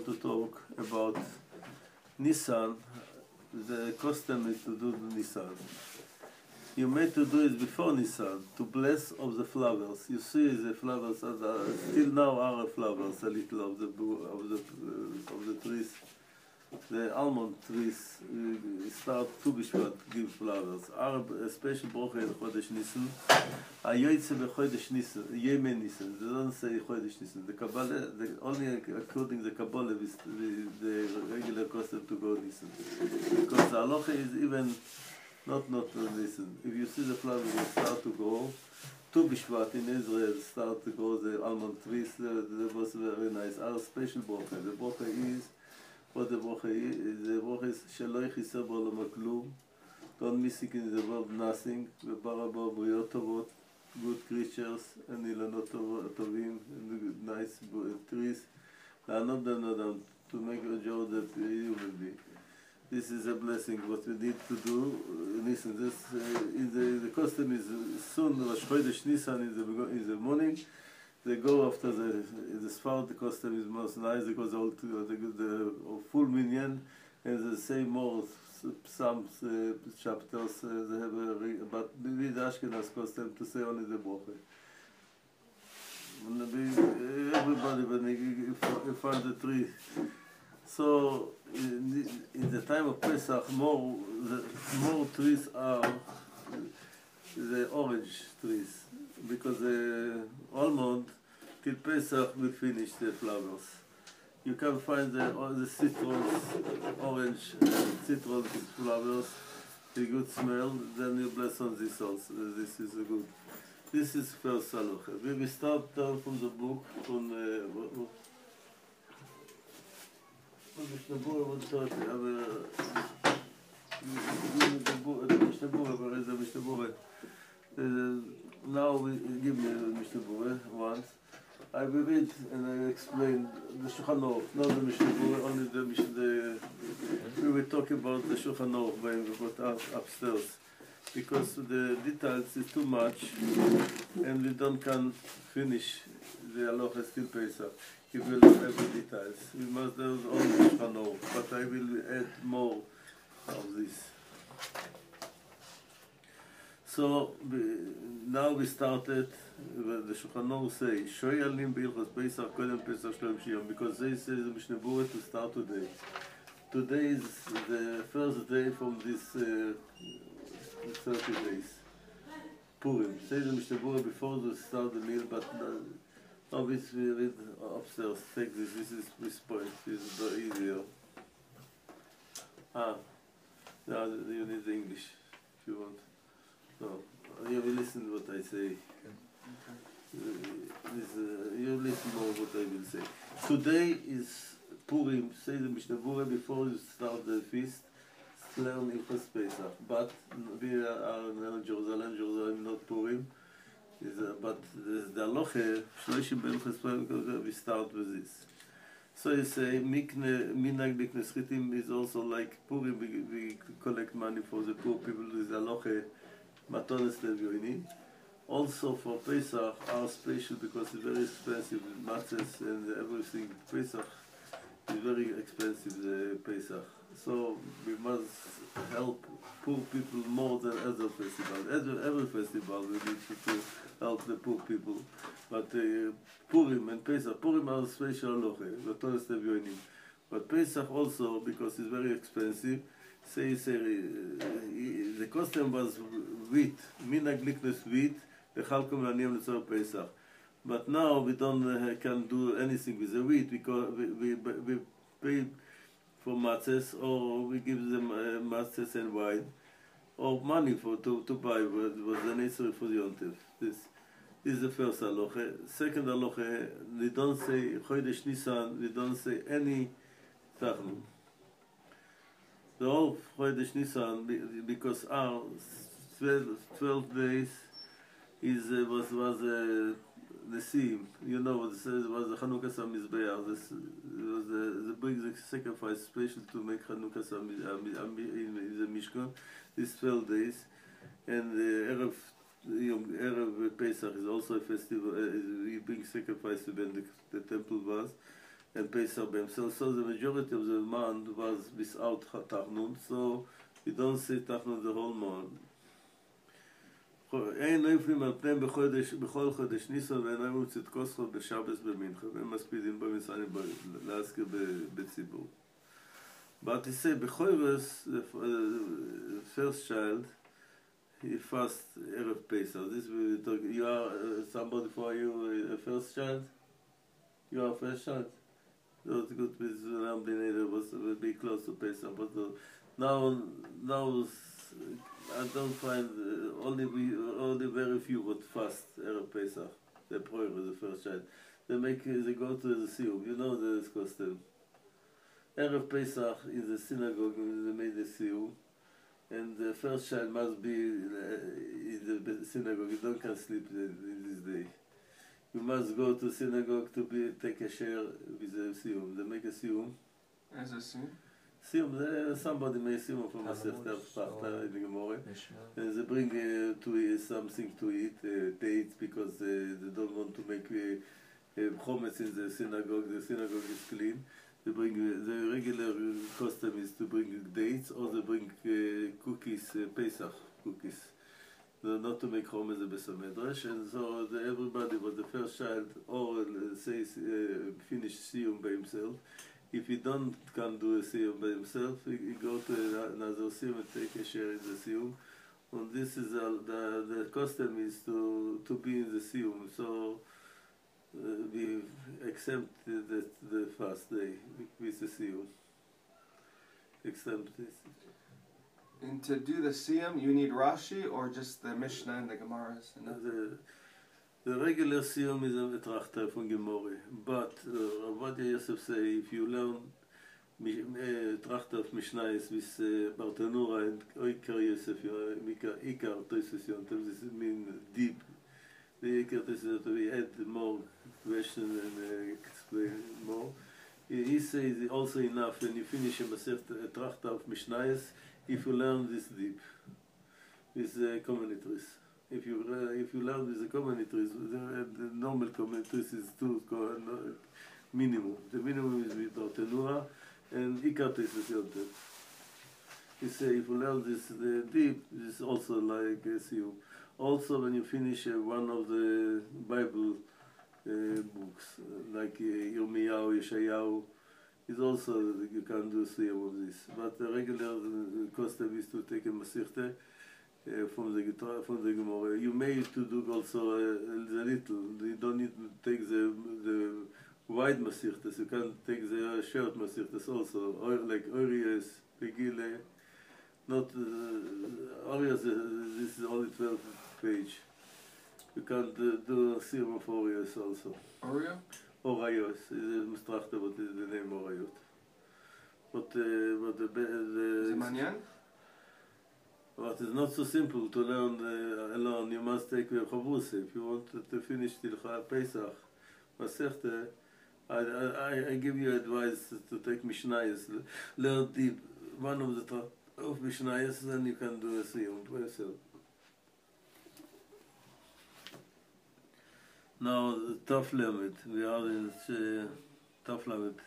to talk about Nissan. The custom is to do the Nissan. You made to do it before Nissan, to bless of the flowers. You see the flowers are still now are flowers a little of the trees. The almond trees start to give flowers. Our special bracha in Chodesh Nisan. Ayoytze beChodesh Nisan, Yemen Nisan. They don't say Chodesh Nisan. The Kabbalah, only according to the Kabbalah, the regular custom to go Nisan. Because the halacha is even not Nisan. If you see the flowers will start to grow, Tu Bishvat in Israel start to grow the almond trees. That was very nice. Our special bracha. The bracha is. What the bracha is? The bracha is שלא יחסר בעולמו כלום. Don't miss it in the world nothing. וברא בו בריאות טובות, good creatures, and אילנות טובים, and nice trees. לענות בן אדם, to make a job that you will be. This is a blessing. What we need to do. Listen, this the custom is soon. Rosh Chodesh Nisan in the morning. They go after the Sfard. The custom is most nice because all the full minyan and they say more some chapters. They have but with Ashkenaz custom to say only the bracha. Everybody when you find the tree. So in the time of Pesach, more trees are the orange trees because the almond till Pesach will finish the flowers. You can find the citrus, orange citrus flowers, the good smell. Then you bless on this also. This is a good. This is first halacha. We will start from the book from. Now we give me Mishnah Berurah once. I will read and I explain the Shulchan Aruch, not the Mishnah Berurah, only the Mishnah. We will talk about the Shulchan Aruch when we got upstairs, because the details is too much, and we don't can finish the halacha still Pesach. If we learn every details, we must do only Shulchan Aruch, but I will add more of this. So now we started. The Shulchan Aruch say Shoyalim B'Ilchos Pesach Kodem Pesach Shloim Shiyom, because they say the Mishnah Berurah to start today. Today is the first day from this 30 days. Purim. Say the Mishnah Berurah before we start the meal, but obviously we read upstairs. Take this. This point. This is very easier. Yeah, you need the English if you want. No, you will listen to what I say. You listen more what I will say. Today is Purim. Say the Mishnah Berurah before you start the feast. Learn Ilchos Pesach. But we are in Jerusalem. Jerusalem not Purim. But the halacha Shloshim B'Ilchos Pesach. We start with this. So you say Minag Miknes Chitim is also like Purim. We collect money for the poor people. With the halacha Matones Levioini. Also for Pesach are special because it's very expensive. Matzahs and everything. Pesach is very expensive, the Pesach. So we must help poor people more than other festivals. Every festival we need to help the poor people. But Purim and Pesach, Purim are special halacha, Matones Levioini. But Pesach also, because it's very expensive, say the custom was wheat, minag liknus wheat, the chalkom laniam l'tzor Pesach. But now we don't can do anything with the wheat because we pay for matzahs, or we give them matzahs and wine, or money to buy was the necessary for the yontif. This is the first halacha. Second halacha, we don't say Chodesh Nisan, we don't say any tachnun. The whole Chodesh Nisan, because our 12 days was the theme. You know what it says was the Chanukah Samizbeach. This was the big sacrifice special to make Chanukah in the Mishkan. These 12 days, and the Erev Pesach is also a festival. We bring sacrifice when the temple was. and Pesach themselves. So the majority of the month was without Tachnun, so you don't say Tachnun the whole month. אין נופלים על פניהם בכל חודש ניסן ואין אמרו צדקוסכו בשבס במנחה והם מספידים במסענים להזכיר בציבור. But he said, Bechoros, the first child, he fast Erev Pesach. This we talk. You are somebody for you a first child. You are a first child. That's good with Rambin was be close to Pesach, but now I don't find only very few would fast Erev Pesach. The Proyer, the first child. They go to the Siyum. You know this custom. Erev Pesach in the synagogue, they made the Siyum, and the first child must be in the synagogue. You don't can sleep in this day. You must go to synagogue to take a share with the Siyum. They make a Siyum. As a Siyum? Siyum, somebody made Siyum from a Sefta Pachta in the Gemara. And they bring something to eat, dates, because they don't want to make chometz in the synagogue. The synagogue is clean. They bring the regular custom is to bring dates, or they bring cookies, Pesach cookies, not to make chometz the Beis Medrash. And so everybody, but the first child, or says finish Siyum by himself. If he can't do a Siyum by himself, he go to another Siyum and take a share in the Siyum. And this is the custom is to be in the Siyum. So we accept the fast day with the Siyum. Accept this. And to do the Siyum, you need Rashi or just the Mishnah and the Gemaras? The regular Siyum is a Trachter from Gemara. But what Yosef say, if you learn Trachter of Mishnah is with Bartanura and Oikar Yosef, Ikar Tosus Yontem, this means deep. The Ikar Tosus, we add more question and explain more. He says also enough when you finish a Trachter of Mishnayos if you learn this deep with commentaries. If you learn with the commentaries, the normal commentaries is two minimum. The minimum is with Bartanura and Ikar Tosus Yontem. He say if you learn this deep, this is also like Siyum. Also, when you finish one of the Bible books, like Yirmiyahu, Yeshayahu, is also you can do Siyum of this. But the regular custom is to take a Masechta from the Gemara. You may to do also the little. You don't need to take the wide Masechtas. You can take the short Masechtas also, like Orias, Pegile. Not Orias. This is only 12 page. You can do Siyum of Orias also. Orio? Orayos is Mistrachta, but is the name Orayot. But Is it Manyan? But it's not so simple to learn alone. You must take Chavrusa. If you want to finish Tilcha Pesach, Masechta, I give you advice to take Mishnayos. Learn deep one of the of Mishnayos, then you can do a Siyum by yourself. Now, Taf Lamed, we are in Taf Lamed.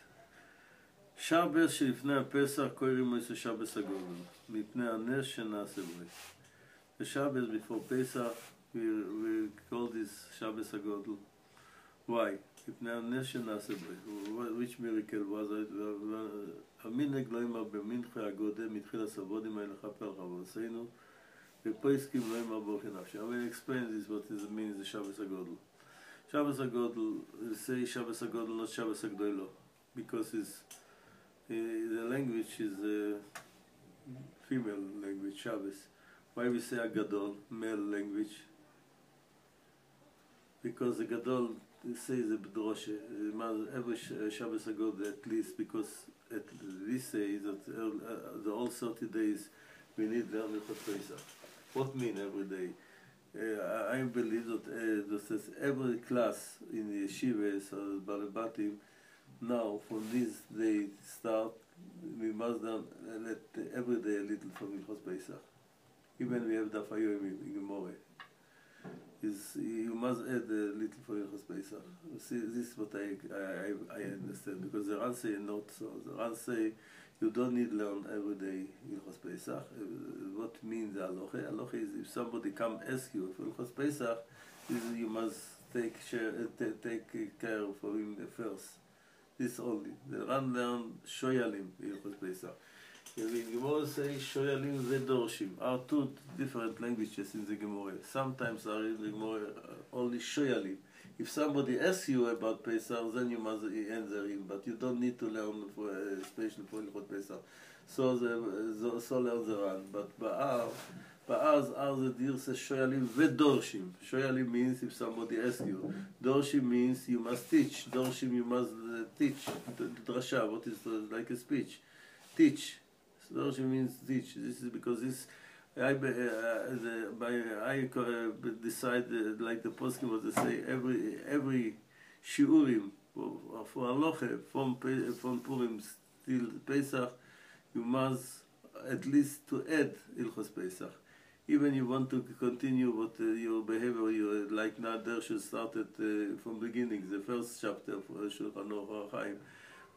שבס שלפני הפסח קוראים לזה שבס הגודל, מפני הנס שנעשה בו. The Shabbos before Pesach, we call this Shabbos הגודל. Why? מפני הנס שנעשה בו. Which miracle was it? המנהג לא אמר במנחה הגודל, מתחיל הסבודים האלה לכפר רב עשינו, ופסקים לא אמר באופן נפשי. I will explain this, what it means, the Shabbos הגודל. Shabbos HaGodel, say Shabbos HaGodel, not Shabbos HaGdoilo, because the language is a female language, Shabbos. Why we say HaGadol, male language? Because the Gadol says the B'droshe, every Shabbos HaGodel at least, because we say that the whole 30 days we need the Amichot Pesach. What mean every day? I believe that every class in the yeshivas or balabatim now from this day start we must let every day a little from Hilchos Pesach. Even we have Daf Hayomi in Gemara. you must add a little for Hilchos Pesach. See, this is what I understand, because the Ran say not so. The Ran say you don't need learn every day Hilchos Pesach. What means the halacha? Halacha is if somebody come ask you for Hilchos Pesach, you must take care for him first. This only. The Ran learn shoyalim Hilchos Pesach. The Gemara say shoyalim vedorshim are two different languages in the Gemara. Sometimes are in the Gemara only shoyalim. If somebody asks you about Pesach, then you must answer him, but you don't need to learn for special for Hilchot Pesach. So learn the Ran. But ba'az are the dir says shoyalim vedorshim. Shoyalim means if somebody asks you. Dorshim means you must teach. Dorshim you must teach. Drasha, what is like a speech. Teach. Dorshim means teach. This is because this I decide like the poskim was to say every shiurim for halacha from Purim till Pesach you must at least to add Hilchos Pesach. Even you want to continue what your behavior you like Nader should started from beginning the first chapter for Shulchan Aruch Chaim.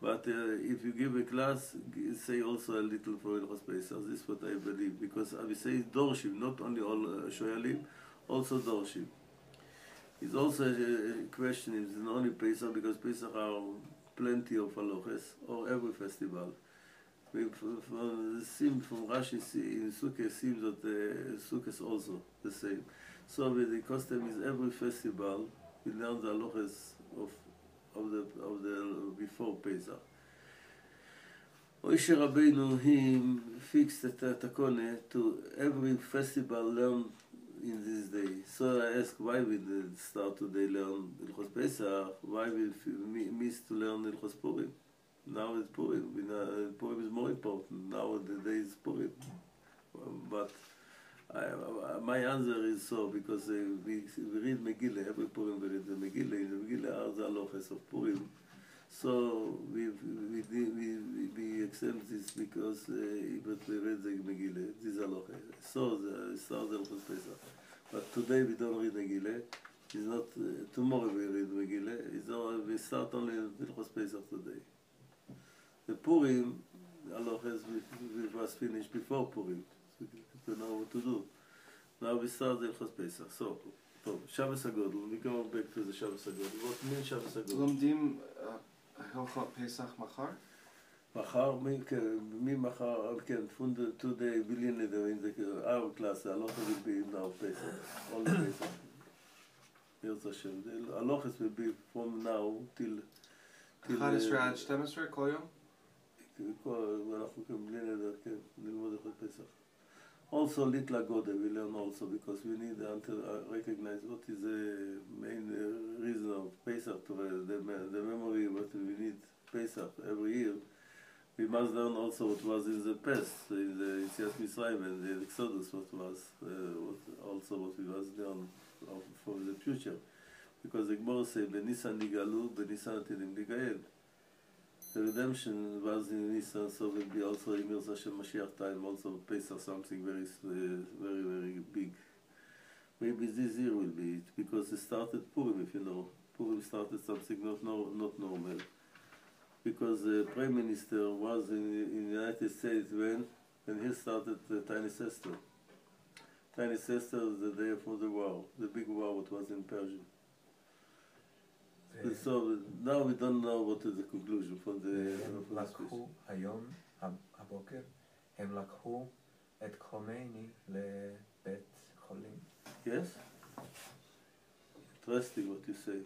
But if you give a class, say also a little for Hilchos Pesach. This is what I believe, because I will say dorshim, not only all shoyalim, also dorshim. It's also a question if it's only Pesach, because Pesach are plenty of halachas, or every festival. From Rashi in Sukkot seems that Sukkot is also the same. So the custom is every festival we learn the halachas of the before Pesach. Moshe Rabbeinu he fixed the takone to every festival learn in this day. So I asked why we start today learn Hilchos Pesach, why we miss to learn Hilchos Purim. Now it's Purim. Purim is more important. Now the day is Purim. But my answer is so because we read Megillah every Purim. We read the Megillah. In the Megillah are the halachas of Purim. So we accept this because but we read the Megillah. This halacha. So the start the Hilchos Pesach. But today we don't read Megillah. It's not tomorrow we read Megillah. We start only Hilchos Pesach today. The Purim halachas we was finished before Purim. To know what to do. Now we start the Hilchos Pesach. So, Shabbos HaGodel. We go back to the Shabbos HaGodel. What means Shabbos HaGodel? לומדים Hilchot Pesach מחר? מחר, ממחר, כן, from the today, billion in the our class, a lot will be now Pesach. All the Pesach. Yirz Hashem. The halachas will be from now till 11 עד 12 כל יום? אנחנו כבלי נדר, כן, ללמוד הלכות פסח. Also, little Agoda we learn also because we need to recognize what is the main reason of Pesach, to the memory what we need Pesach every year. We must learn also what was in the past, in the Yetziat Mitzrayim and the Exodus, what was also what we must learn for the future. Because the Gemara says, "Benisan nigalu, benisan atidim ligael." The redemption was in Nisan, so will be also in Yirz Hashem Mashiach time, also Pesach, something very, very big. Maybe this year will be it, because it started Purim, if you know. Purim started something not normal. Because the Prime Minister was in the United States when he started the Tiny Sester. Tiny Sester is the day for the war, the big war what was in Persia. So now we don't know what is the conclusion from the לקחו היום, הבוקר, הם לקחו את חומייני לבית חולים. Yes? Interesting what you say.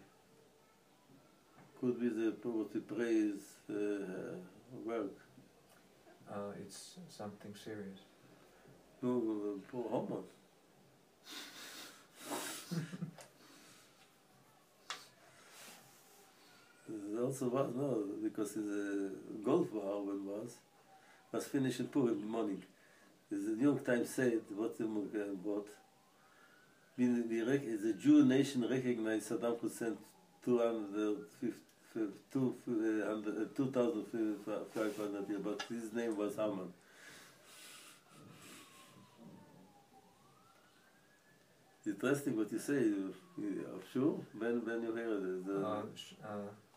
Could be the poverty praise work. It's something serious. No, poor hormone. Also was no, because the Gulf War when was finished in Purim in the morning. The New York Times said what the Jew nation recognized Saddam Hussein 2,500 years, but his name was Haman. Interesting what you say. Sure? when you hear it?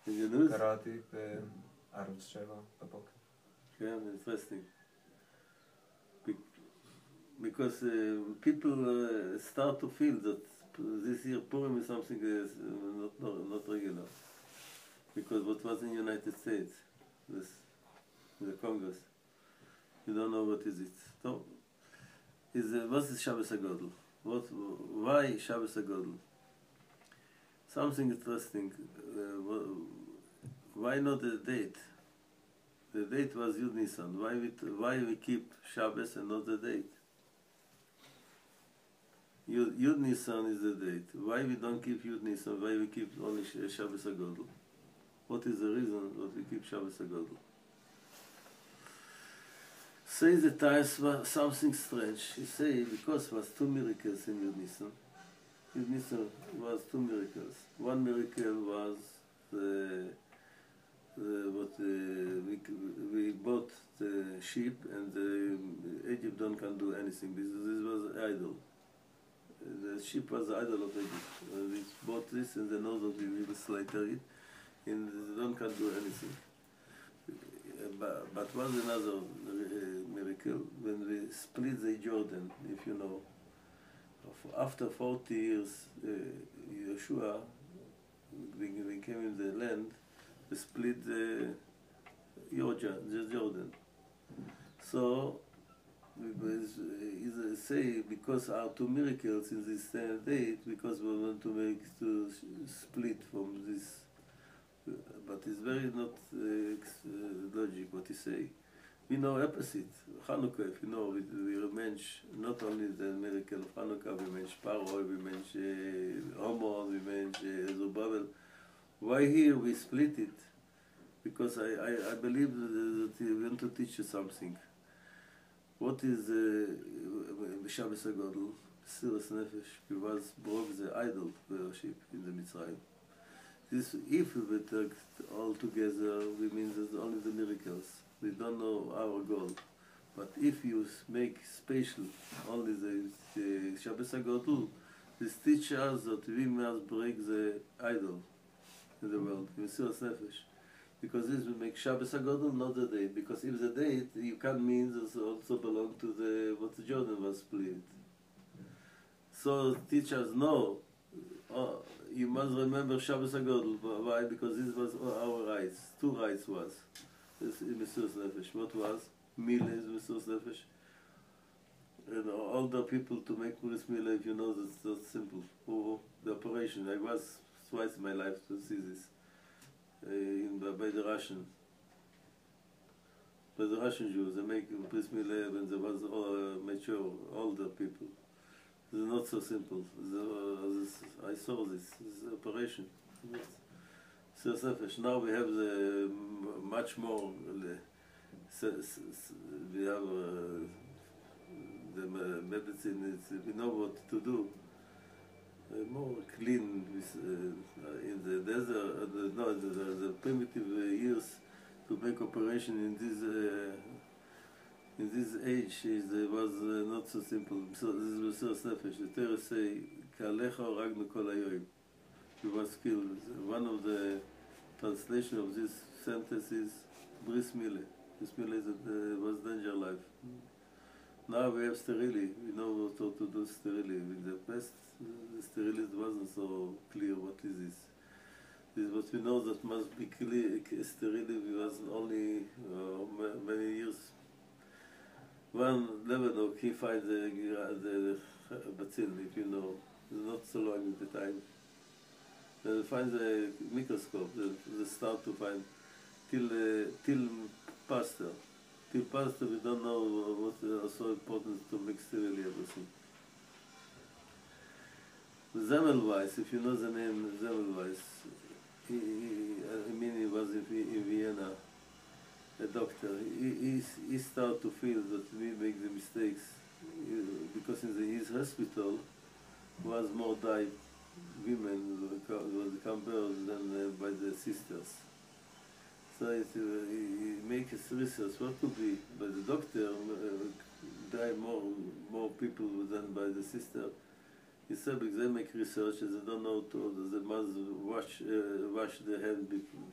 In the news? קראתי בערוץ 7 בבוקר. Yeah, interesting. Because people start to feel that this year Purim is something not regular. Because what was in the United States, the Congress, you don't know what is it. So, what is Shabbos HaGodel? Why Shabbos HaGodel? Something interesting. Why not the date? The date was Yud Nisan. Why we keep Shabbos and not the date? Yud Nisan is the date. Why we don't keep Yud Nisan? Why we keep only Shabbos HaGodel? What is the reason that we keep Shabbos HaGodel? Say the times was something strange. You say because it was 2 miracles in Yud Nisan. Yud Nisan was 2 miracles. One miracle was we bought the sheep and Egypt can do anything. This was idol. The sheep was the idol of Egypt. We bought this and they know that we will slaughter it and they can do anything. But was another miracle when we split the Jordan, if you know. After 40 years, Yeshua, we came in the land, we split the Jordan. So, say because our 2 miracles in this date, because we want to split from this. But it's very not logic what you say. We know opposite. Hanukkah, if you know, we mention not only the miracle of Hanukkah, we mention Paro, we mention Omon, we mention Zerubbabel. Why here we split it? Because I believe that we want to teach you something. What is Shabbos HaGodel? Mesiras Nefesh, because broke the idol worship in the Mitzrayim. This, if we take all together, we mean there's only the miracles. We don't know our goal. But if you make special only the Shabbos HaGodel, this teaches us that we must break the idol in the world, Mesiras Nefesh. Because this will make Shabbos HaGodel not the date. Because if the date, you can mean this also belong to what the Jordan was split. So teachers know. You must remember Shabbos HaGodel. Why? Because this was our rights. 2 rights was. This is Mesiras Nefesh. What was? Mila is Mesiras Nefesh. And older people to make Bris Mila, if you know, that's not simple. The operation. I was twice in my life to see this. By the Russian. By the Russian Jews. They make Bris Mila when there was mature, older people. It's not so simple. I saw this operation. Mesiras Nefesh. Now we have the much more. We have the medicine. We know what to do. More clean in the desert. The primitive years to make operation in this age was not so simple. So this is Mesiras Nefesh. The Torah say, "Kalecha oragnu kol hayoim." He was killed. One of the translation of this sentence is Bris Mila. Bris Mila was danger life. Now we have sterility. We know what to do sterility. In the past, the sterility wasn't so clear. What is this? This is what we know that must be clear. Sterility was only many years. One Lebanon, he finds the bacil, if you know, not so long at the time. They find the microscope. They start to find till pasta. Till pasta, we don't know what is so important to mix sterility everything. Semmelweis, if you know the name Semmelweis, he was in Vienna, a doctor. He started to feel that we make the mistakes because in his hospital was more died women was compared than by the sisters. So he makes research what could be, but the doctor die more people than by the sister. He said because they make research and they don't know to they must wash their hand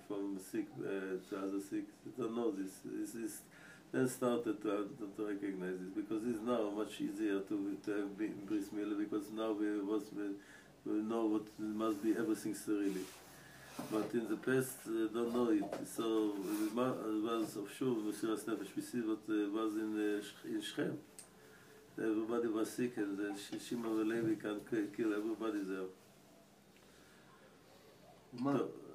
from sick to other sick. They don't know this. This is then started to recognize this because it's now much easier to have bris milah because now we know what must be everything sterilely. But in the past, don't know it. So it was of sure Mesiras Nefesh. We see what was in Shechem. Everybody was sick, and Shimon Levi can kill everybody there.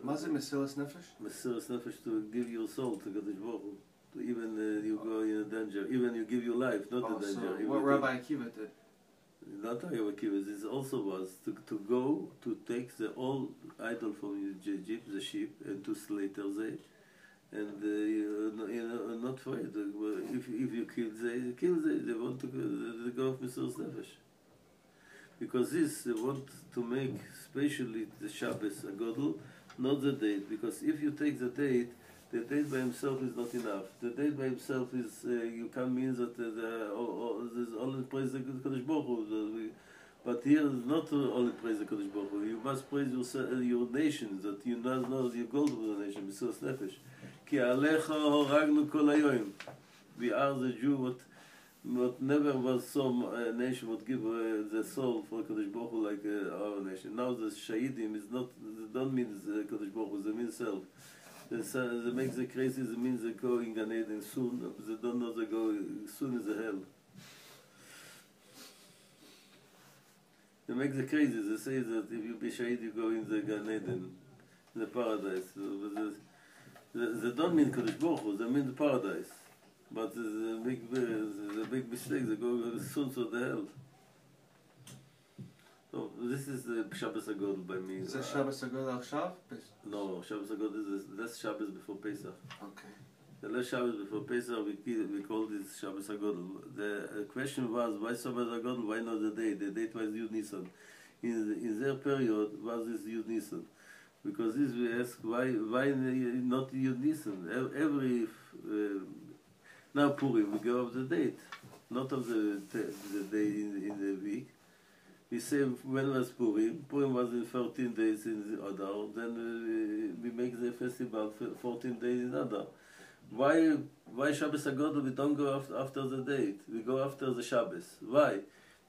מה זה מסירת נפש? Mesiras Nefesh to give your soul to Kadosh Baruch Hu. To even you go in a danger, even you give your life, not a danger. So what Rabbi Akiva did? Not Rabbi Akiva. This also was to go to take the old idol from Egypt, the sheep, and to slaughter them. And not afraid. If you kill them, they want to go off Mesiras Nefesh. Because this, they want to make, especially the Shabbos, a Godel, not the date. Because if you take the date by himself is not enough. The date by himself is, you can mean that there's only praise the Kadosh Baruch Hu. But here is not only praise the Kadosh Baruch Hu. You must praise your nation, that you know your goal of the nation, Mesiras Nefesh. Ki alecha horagnu kol hayoim. We are the Jew, what never was some nation would give the soul for Kadosh Baruch Hu like our nation. Now the Shahidim is not, they don't mean Kadosh Baruch Hu, they mean self. They make the crazy, they mean they go in Gan Eden soon, they don't know they go, soon is a hell. They make the crazy, they say that if you be Shahid you go in the Gan Eden, in the paradise. They don't mean Kadosh Baruch Hu, they mean the paradise. But the big mistake, they go soon to the hell. So this is the Shabbos HaGodel by me. Is it Shabbos HaGodel עכשיו? No, Shabbos HaGodel is the last Shabbos before Pesach. Okay. The last Shabbos before Pesach, we call this Shabbos HaGodel. The question was, why Shabbos HaGodel, why not the date? The date was Yud Nisan. In their period was this Yud Nisan. Because this we ask, why not Yud Nisan? Every now Purim, we go of the date, not of the day in the week. We say when was Purim? Purim was in 14 days in the Adar. Then we make the festival 14 days in Adar. Why Shabbos HaGodel? We don't go after the date. We go after the Shabbos. Why?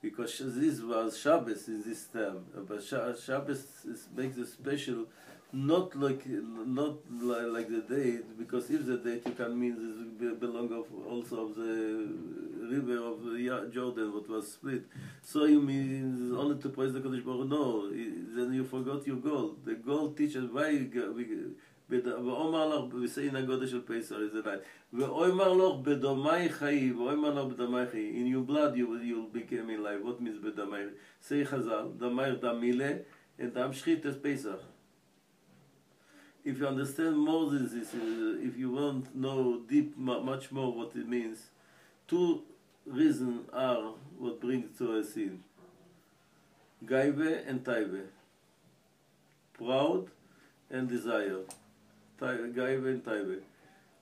Because this was Shabbos in this time. But Shabbos makes a special. Not like the date, because if the date you can mean this belong also of the river of Jordan, what was split. So you mean only to praise the Kadosh Baruch Hu? No, then you forgot your goal. The goal teaches why we say in Haggadah של Pesach is the night. ואומר לך בדמי חיי, ואומר לך בדמי חיי. In your blood you'll become alive. What means בדמי? Say Chazal, דמי דם מילה, and דם שחית is Pesach. If you understand more this, if you want to know much more what it means, two reasons are what brings to a sin. Gaive and Taive. Proud and desire. Gaive and Taive.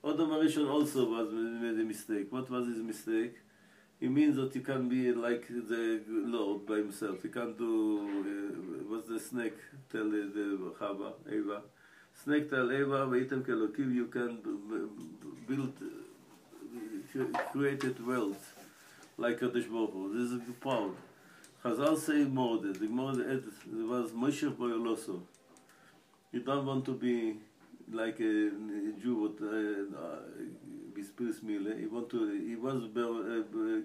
Adam Arishon also made a mistake. What was his mistake? It means that you can be like the Lord by himself. You can't do, what's the snake tell the Chava, Eva? Snake tell Eva, Veitem Kelokim, you can build, created wealth like Kadosh Baruch Hu. This is proud. Chazal say more than the more was Moshe Boyoloso. You don't want to be like a Jew with bris milah. He was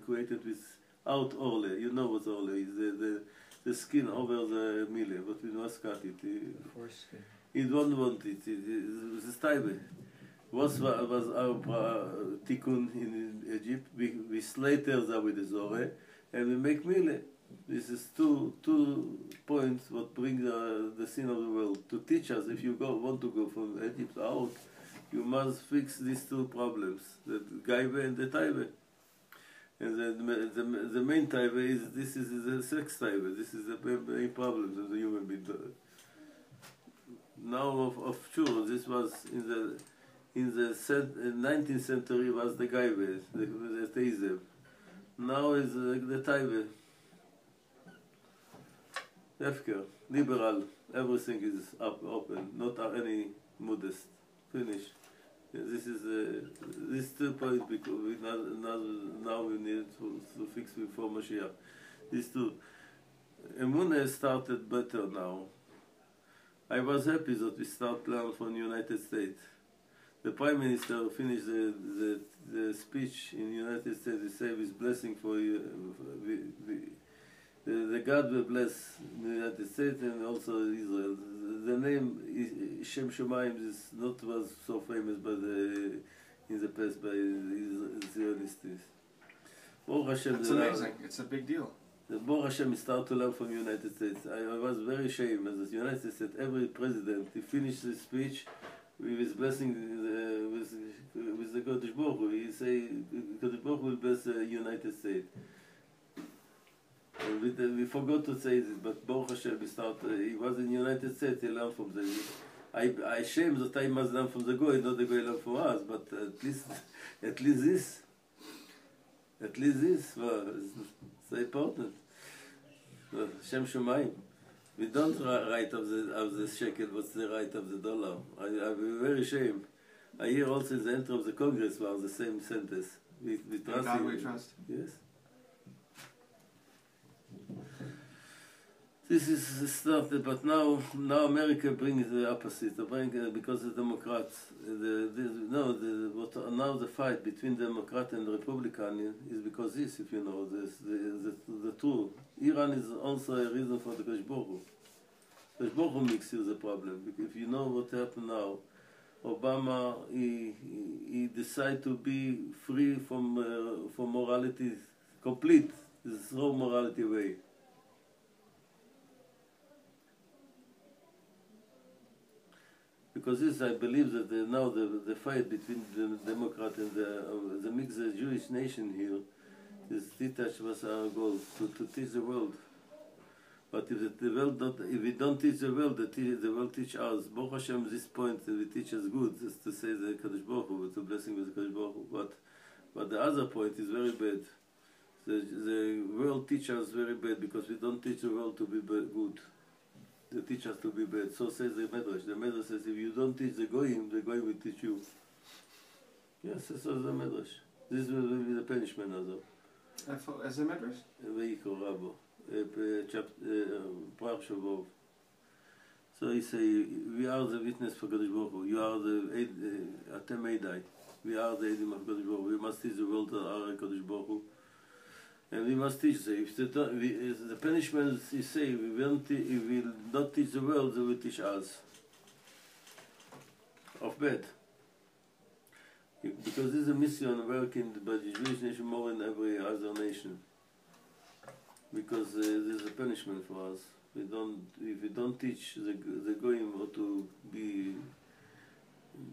created without orle. You know what orle is? The skin over the milah, but we must cut it. Foreskin. He don't want it. It's taibe. What was our tikkun in Egypt? We slaughter the with the zore, and we make milah. This is two points what bring the sin of the world to teach us. If you want to go from Egypt out, you must fix these two problems: the gaive and the taive. And the main taive is this is the sex taive. This is the main problem of the human being. Now, of sure, this was in the 19th century was the gaive, the teizev. Now is the taive. Hefker, liberal, everything is open, not any modest. Finish. This is this 2 points because now we need to fix before Mashiach. These two. Emunah started better now. I was happy that we start learn from the United States. The Prime Minister finished the speech in the United States. He said his blessing for you. The God will bless the United States and also Israel. The name Shem Shomayim is not was so famous by in the past by the Zionists. Baruch Hashem, It's amazing. It's a big deal. the Baruch Hashem started to learn from the United States. I was very ashamed as the United States, every president, he finished his speech with his blessing with the Kodesh Baruch Hu. He say, Kodesh Baruch Hu will bless the United States. And we forgot to say this, but Baruch Hashem, he was in the United States, he learned from the... I ashamed that I must learn from the Goy, not the Goy learn from us, but at least this. At least this, well, it's so important. Shem Shomayim. We don't write of the shekel, what's the right of the dollar. I'm very ashamed. I hear also in the entry of the Congress was the same sentence. We trust God him. we trust. Yes. This is started, but now America brings the opposite. Because the Democrats, now the fight between Democrat and Republican is because this, if you know, the truth. Iran is also a reason for the Kodesh Baruch Hu. Kodesh Baruch Hu makes you the problem. If you know what happened now, Obama he decided to be free from morality, complete. This throw morality away. Because this, I believe that now the fight between the Democrat and the mixed Jewish nation here is detached was our goal to teach the world. But if the world if we don't teach the world, the world teach us. Baruch Hashem, this point we teach us good, is to say the Kadosh Baruch Hu, it's a blessing with the Kadosh Baruch Hu. But the other point is very bad. The world teaches us very bad because we don't teach the world to be good. They teach us to be bad. So says the Medrash. The Medrash says if you don't teach the Goyim will teach you. Yes, this was the Medrash. This will be the punishment also. As a Medrash? Veiko Rabo. Prach Shavov. So he say, we are the witness for Kadosh Baruch Hu. You are the Atem Eidai. We are the Eidim of Kadosh Baruch Hu. We must teach the world to our Kadosh Baruch Hu. And we must teach them. If the punishment is say if we will not teach the world, they will teach us. Of bad. Because this is a mission working by the Jewish nation more than every other nation. Because there's a punishment for us. If we don't teach the Goyim how to be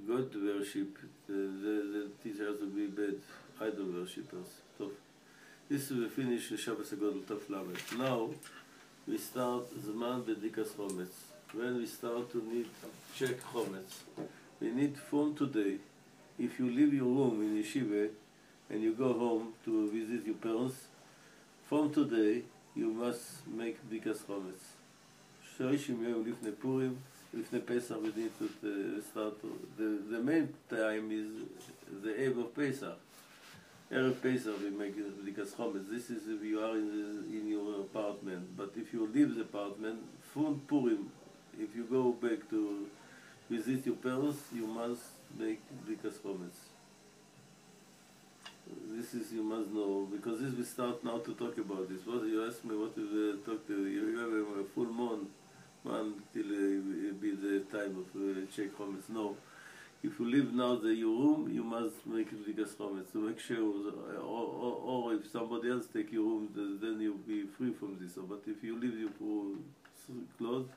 God worship, the teachers will be bad idol worshippers. So, this will finish the Shabbos HaGodel Tov Lamed. Now we start Zman Bedikas Chometz. When we start to need check Chometz, we need from today. If you leave your room in yeshiva and you go home to visit your parents, from today you must make Bedikas Chometz. Shorishim Yom Lifnei Purim, Lifnei Pesach. We need to start. The main time is the Eve of Pesach. Erev Pesach we make Bedikas Chometz. This is if you are in your apartment. But if you leave the apartment, from Purim, if you go back to visit your parents, you must make Bedikas Chometz. This is you must know, because this we start now to talk about this. What you ask me, what we talk to you? You have a full moon till be the time of check Chometz. No. If you leave now your room, you must make Bedikas Chometz to make sure, or if somebody else take your room, then you'll be free from this. But if you leave your clothes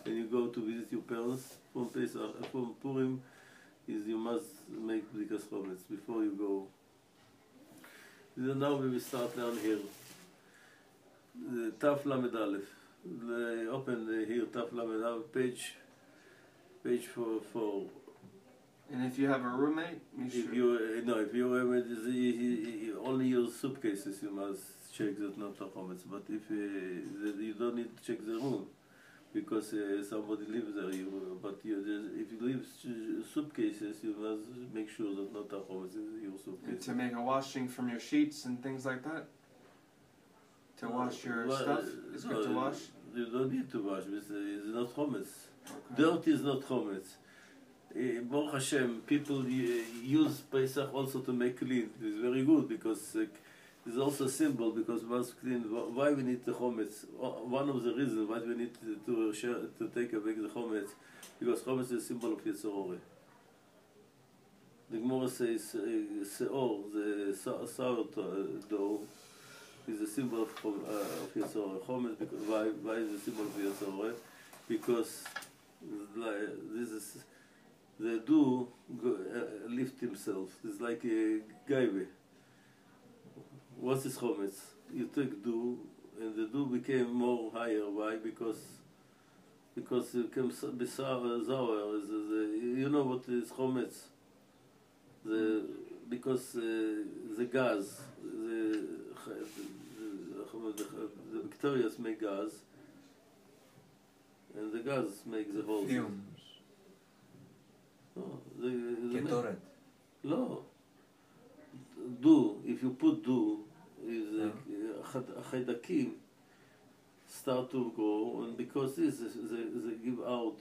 and you go to visit your parents from Pesach, from Purim, you must make Bedikas Chometz before you go. Now we will start down here. Taf Lamed Aleph. Open here Taf Lamed Aleph, page 4. And if you have a roommate, you If should. if you only use suitcases, you must check that not a chometz. But if you don't need to check the room because somebody lives there. If you leave suitcases, you must make sure that not a chometz in your And suitcase. to make a washing from your sheets and things like that. To wash your stuff, it's good to wash. You don't need to wash. It's not chometz. Okay. Dirt is not chometz. Baruch Hashem, people use Pesach also to make clean. It's very good because it's also a symbol because once clean, why we need the chometz? One of the reasons why we need to take away the chometz, because chometz is a symbol of Yetzer Hara. The Gemara says seor, the sourdough, is a symbol of Yetzer Hara. Chometz, because why is it a symbol of Yetzer Hara? Because this is the dough lift himself. It's like a gaive. What's this chometz? You take dough, and the dough became more higher. Why? Because it became sour. You know what is chometz? Because the gas, the bacteria make gas, and the gas makes the whole thing. Fumes. No, Ketoret. no. If you put dew, is chaydakim start to grow, and because this they give out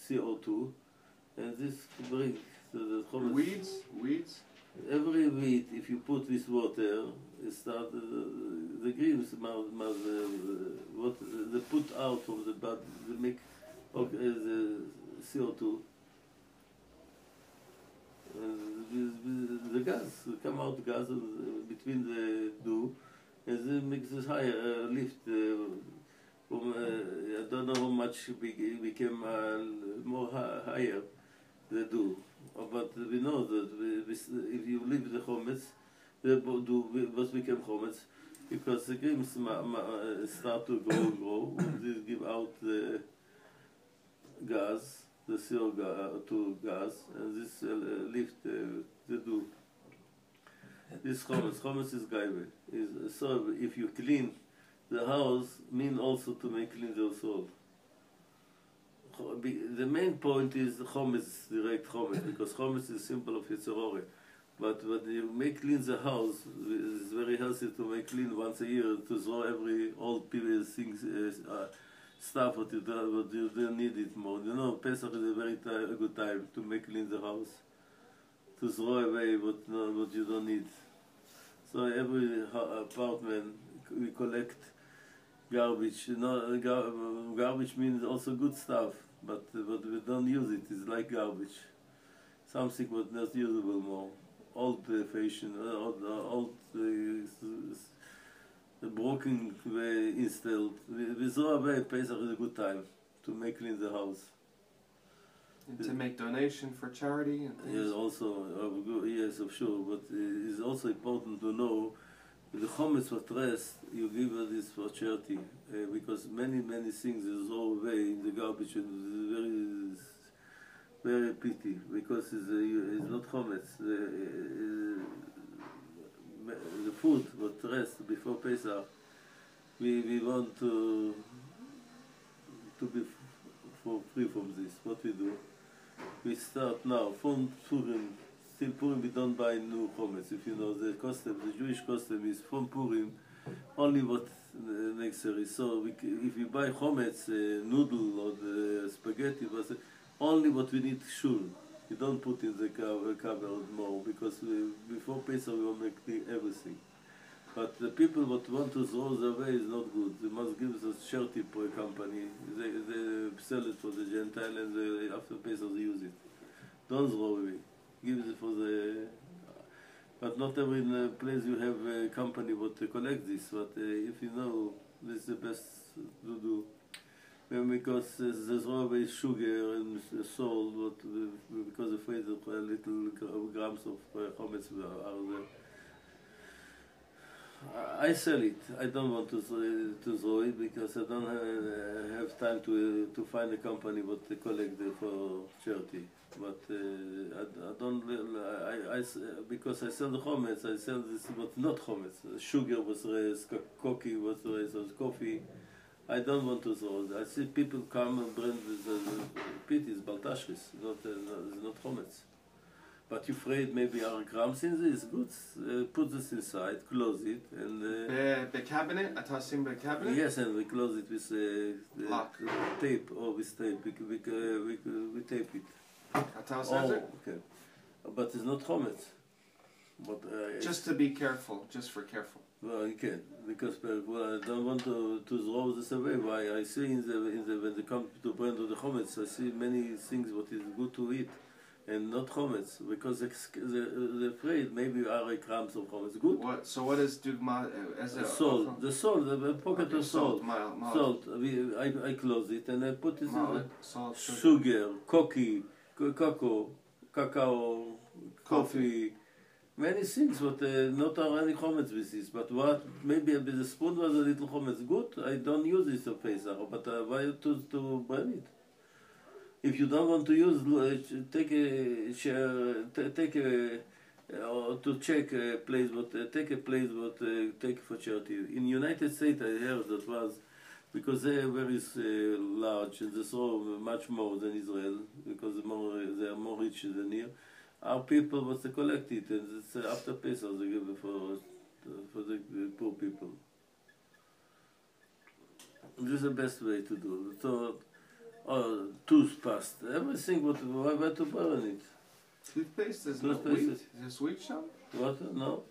CO2, and this brings the chometz. Weeds. Every weed, if you put this water, it start the grapes what they put out from the bud, they make the CO2. The gas come out gas between the dew, and then makes this higher lift. I don't know how much became more higher the dew, but we know that if you leave the chometz, the dew must become chometz because the grapes start to grow. This give out the gas. The CO2 gas, and this lift the dew. This chometz is gaive. So if you clean the house, mean also to make clean the soul. The main point is the chometz, direct chometz, because chometz is a symbol of Yetzer Hara. But when you make clean the house, it's very healthy to make clean once a year to throw every old people things. Stuff what you don't need it more. You know, Pesach is a very good time to make clean the house, to throw away what you don't need. So every apartment we collect garbage. You know, garbage means also good stuff, but we don't use it. It's like garbage, something what not usable more. Old fashion, old. The broken installed. We throw away. Pesach is a good time to make clean the house. And to make donation for charity and things. Yes, also, yes, of sure. But it's also important to know the chometz what rest you give this for charity because many things is thrown away in the garbage and it's very pity because it's not chometz. The food what rest before Pesach, we want to be free from this. What we do, we start now from Purim. Still Purim, we don't buy new chometz. If you know the custom, the Jewish custom is from Purim, only what necessary. So if you buy chometz, noodle or the spaghetti, only what we need shul. You don't put in the cupboard more because before Pesach we want to make everything. But the people that want to throw it away is not good. They must give the charity for a company. They sell it for the Gentile and after Pesach they use it. Don't throw away. Give it for the... But not every place you have a company that collect this. But if you know, this is the best to do. Because there's always sugar and salt, because afraid of little grams of chometz are there. I sell it. I don't want to throw it because I don't have time to find a company that collect it for charity. But I don't. Because I sell the chometz, I sell this what's not chometz. Sugar was raised, coffee was raised, coffee. I don't want to throw. I see people come and bring the pit is baltashris, not chometz. But you're afraid maybe are grams in this goods. Put this inside, close it, and The cabinet, atasim the cabinet. yes, and we close it with Lock. tape or with tape. We tape it. Atal says it. Okay. But it's not chometz. But Just to be careful, just for careful. well, you can because well, I don't want to throw this away. Why I see in the when they come to brand of the chometz, I see many things what is good to eat, and not chometz because they're afraid maybe are grams of chometz. Good. What? So what is dugma as a Salt, the salt, the pocket of salt. Mild. Salt. I close it and I put this Mild. Salt. sugar, coffee, cacao, coffee. Many things, but not any chometz with this. But what maybe the spoon was a little chometz good. I don't use this on Pesach, but why to burn it? If you don't want to use, take a to check a place, but take a place, but take for charity. In United States, I heard that was because they are very large and they throw much more than Israel because they are more rich than here. Our people was to collect it, and it's after Pesach they give it for the poor people. This is the best way to do it. So, toothpaste, everything. Why to burn it? Toothpaste is Toothpaste not wheat. is- Is this wheat shop? What? No.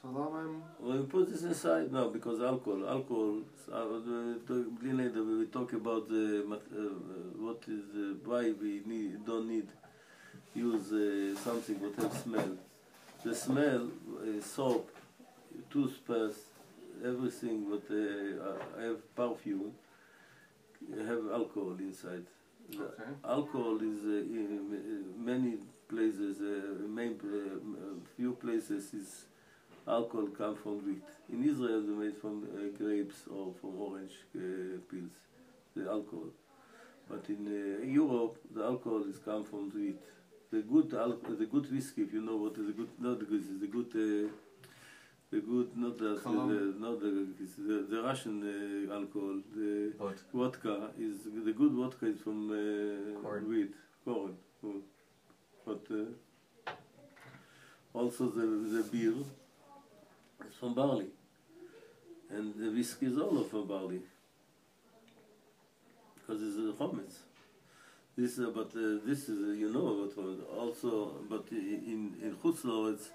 So lama. When we put this inside, no, because alcohol. We talk about what is why we don't need use something what have smell. The smell, soap, toothpaste, everything what have perfume, have alcohol inside. Okay. Alcohol is in many places, few places is alcohol come from wheat. In Israel they made from grapes or from orange peels, the alcohol. But in Europe the alcohol is come from wheat. The good whiskey, if you know what is the good, not the good, is the good, not the Russian alcohol, the But vodka is the good vodka is from Corn. wheat, corn. But also the beer is from barley, and the whiskey is also from barley because it's the chometz. This, this is you know what also, but in Chutz La'aretz,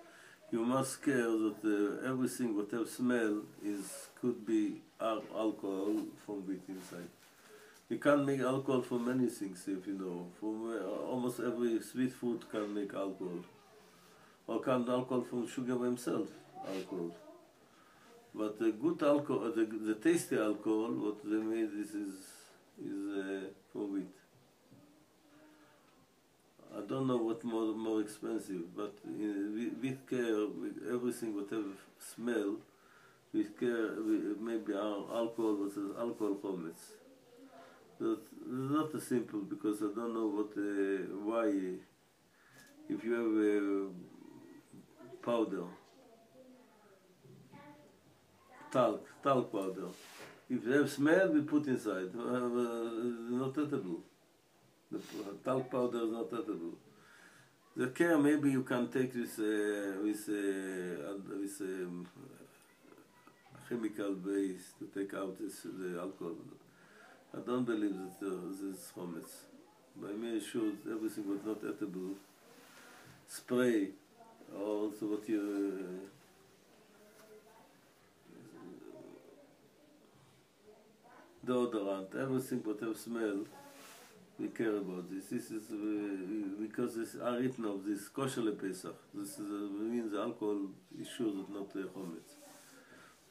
you must care that everything whatever smell is could be alcohol from wheat inside. You can make alcohol from many things, if you know. From almost every sweet food can make alcohol, or can alcohol from sugar himself, alcohol. But the good alcohol, the tasty alcohol, what they made this is from wheat. I don't know what more expensive, but with care, with everything whatever smell, with care, maybe our alcohol versus alcohol chometz. It's not a simple because I don't know what why if you have powder, talc powder. If they have smell, we put inside. Not edible. The talc powder is not edible. The care maybe you can take with chemical base to take out the alcohol. I don't believe that this is chometz. By me, sure everything was not edible. Spray, also what you deodorant, everything whatever smell. We care about this. This is because this are written of this kosher lePesach. This is means the alcohol is sure that not chometz.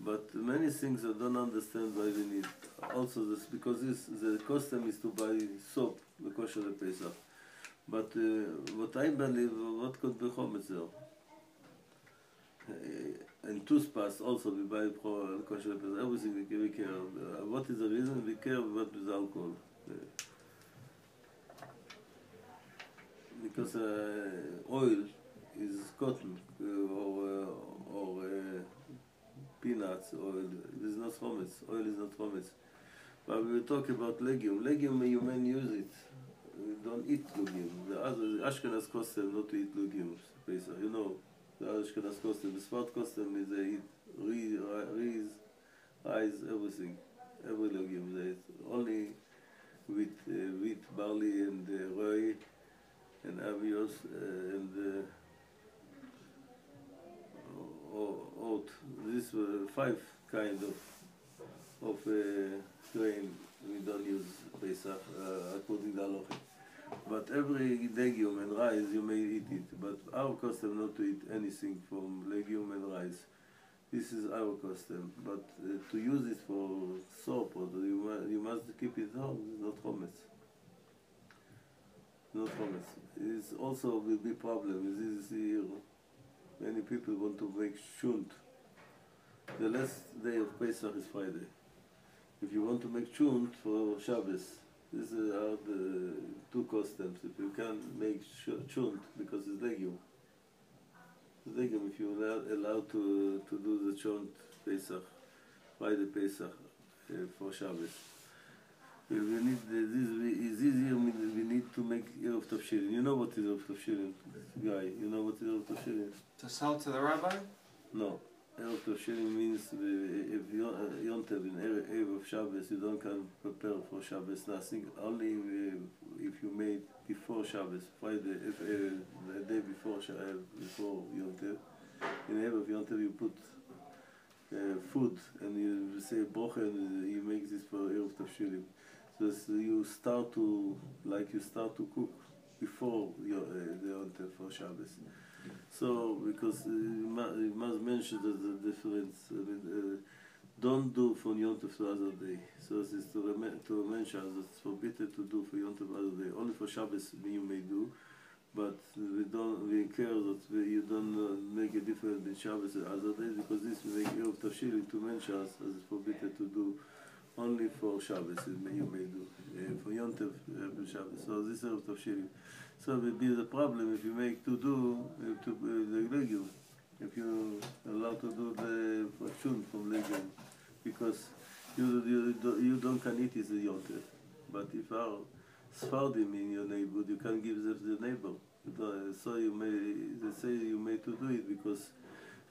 But many things I don't understand why we need. Also, this because the custom is to buy soap, the kosher lePesach. But what I believe, what could be chometz there? And toothpaste also we buy kosher lePesach. Everything we care. What is the reason we care about with alcohol? because oil is cotton or peanuts oil. It is not chometz. Oil is not chometz. But we talk about legume. Legume, you may use it. You don't eat legume. The Ashkenaz custom not to eat legumes. Pesach. You know, the Ashkenaz custom. The Sfard custom is they eat rice, everything, every legume. They eat only wheat, barley, and rye, and avios, and oat. These were 5 kind of grain we don't use Pesach according to halacha. But every legume and rice you may eat it. But our custom not to eat anything from legume and rice. This is our custom. But to use it for soap, or you must keep it home. It's not chometz. Not chometz. It's also a big problem. This year, many people want to make shunt. The last day of Pesach is Friday. If you want to make shunt for Shabbos, these are the 2 customs. If you can't make shunt because it's legume, if you're allowed to do the shunt Pesach, Friday Pesach for Shabbos. We need this year we need to make Erev Tavshilin. You know what is Erev Tavshilin, guy? You know what is Erev Tavshilin? To sell to the rabbi? No. Erev Tavshilin means if Yontev in Erev of Shabbos, you don't can prepare for Shabbos, nothing. Only if you made before Shabbos, Friday, the day before Yontev. In Erev Yontev you put food and you say brocha and you make this for Erev Tavshilin. So you start to cook before the Yontev for Shabbos. So, because you must mention the difference. Don't do from Yom Tov to other day. So this is to mention that it's forbidden to do for Yom Tov other day. Only for Shabbos you may do, but we care that you don't make a difference in Shabbos and other days, because this will make Erev Tavshilin to mention as it's forbidden to do only for Shabbos you may do for Yom Tov Shabbos. So this is Erev Tavshilin. So it will be the problem if you make to do the legume, if you allowed to do the shun from legume, because you don't can eat it the yontif. But if our Sfardim in your neighborhood, you can give them to the neighbor. So they say you may to do it because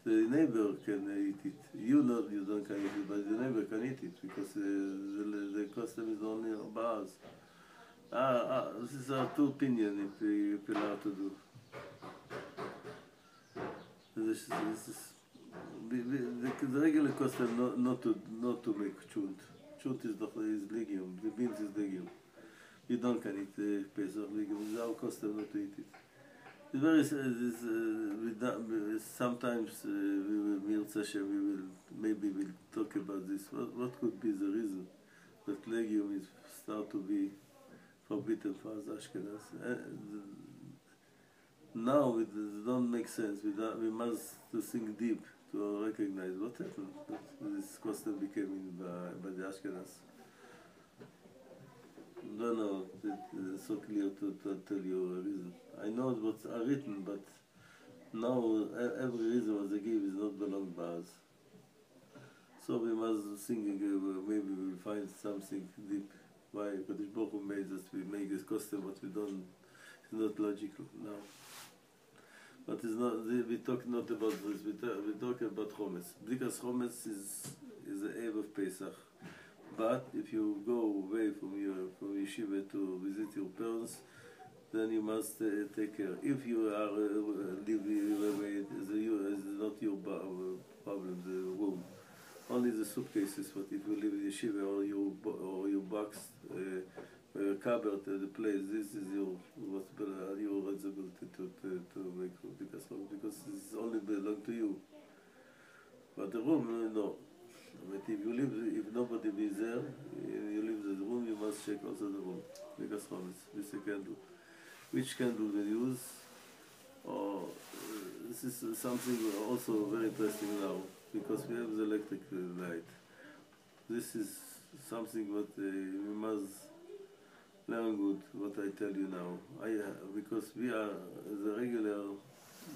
the neighbor can eat it. You don't can eat it, but the neighbor can eat it because the custom is only bars. This is our 2 opinions if you're allowed to do. This is the regular custom not to make chunt. Chunt is legume. The beans is legume. You don't can eat Pesach legume. It's our custom not to eat it. It's very sometimes we will maybe we'll talk about this. What could be the reason that legume is start to be forbidden for us Ashkenaz? Now it don't make sense. We must to think deep to recognize what happened. This custom became in by the Ashkenaz. Don't know. It's so clear to tell you a reason. I know what's written, but now every reason what they give is not belong to us. So we must think. Maybe we'll find something deep. Why Kadosh Baruch Hu made us? We make this custom, but we don't. It's not logical now. But it's not. We talk not about this. We talk about chometz. Because chometz is the eve of Pesach. But if you go away from yeshiva to visit your parents, then you must take care. If you are living away, it's not your problem. The room, only the suitcases. But if you live in yeshiva or your box, cupboard, the place, this is your responsibility to make because it's only belong to you. But the room, no. But if nobody is there, you leave the room, you must check also the room. Because this a candle. Which candle we use? Or this is something also very interesting now, because we have the electric light. This is something that we must learn good what I tell you now. Because we are the regular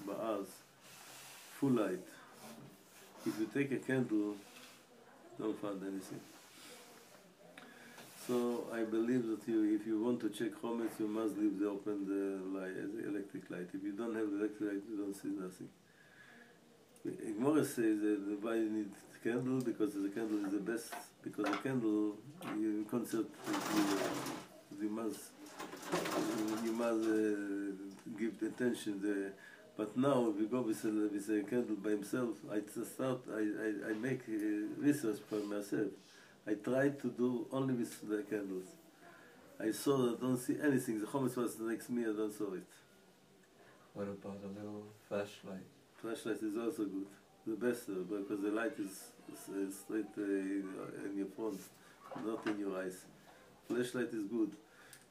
Baals, full light. If you take a candle, don't find anything. So I believe that if you want to check Chometz, you must leave the light, the electric light. If you don't have the electric light, you don't see nothing. Gemara says that why you need candle, because the candle is the best. Because the candle, in concert, you must give attention. But now, if you go with a candle by himself, I make research for myself. I tried to do only with the candles. I saw that I don't see anything. The Chometz was next to me, I don't saw it. What about a little flashlight? Flashlight is also good. The best, because the light is straight in your front, not in your eyes. Flashlight is good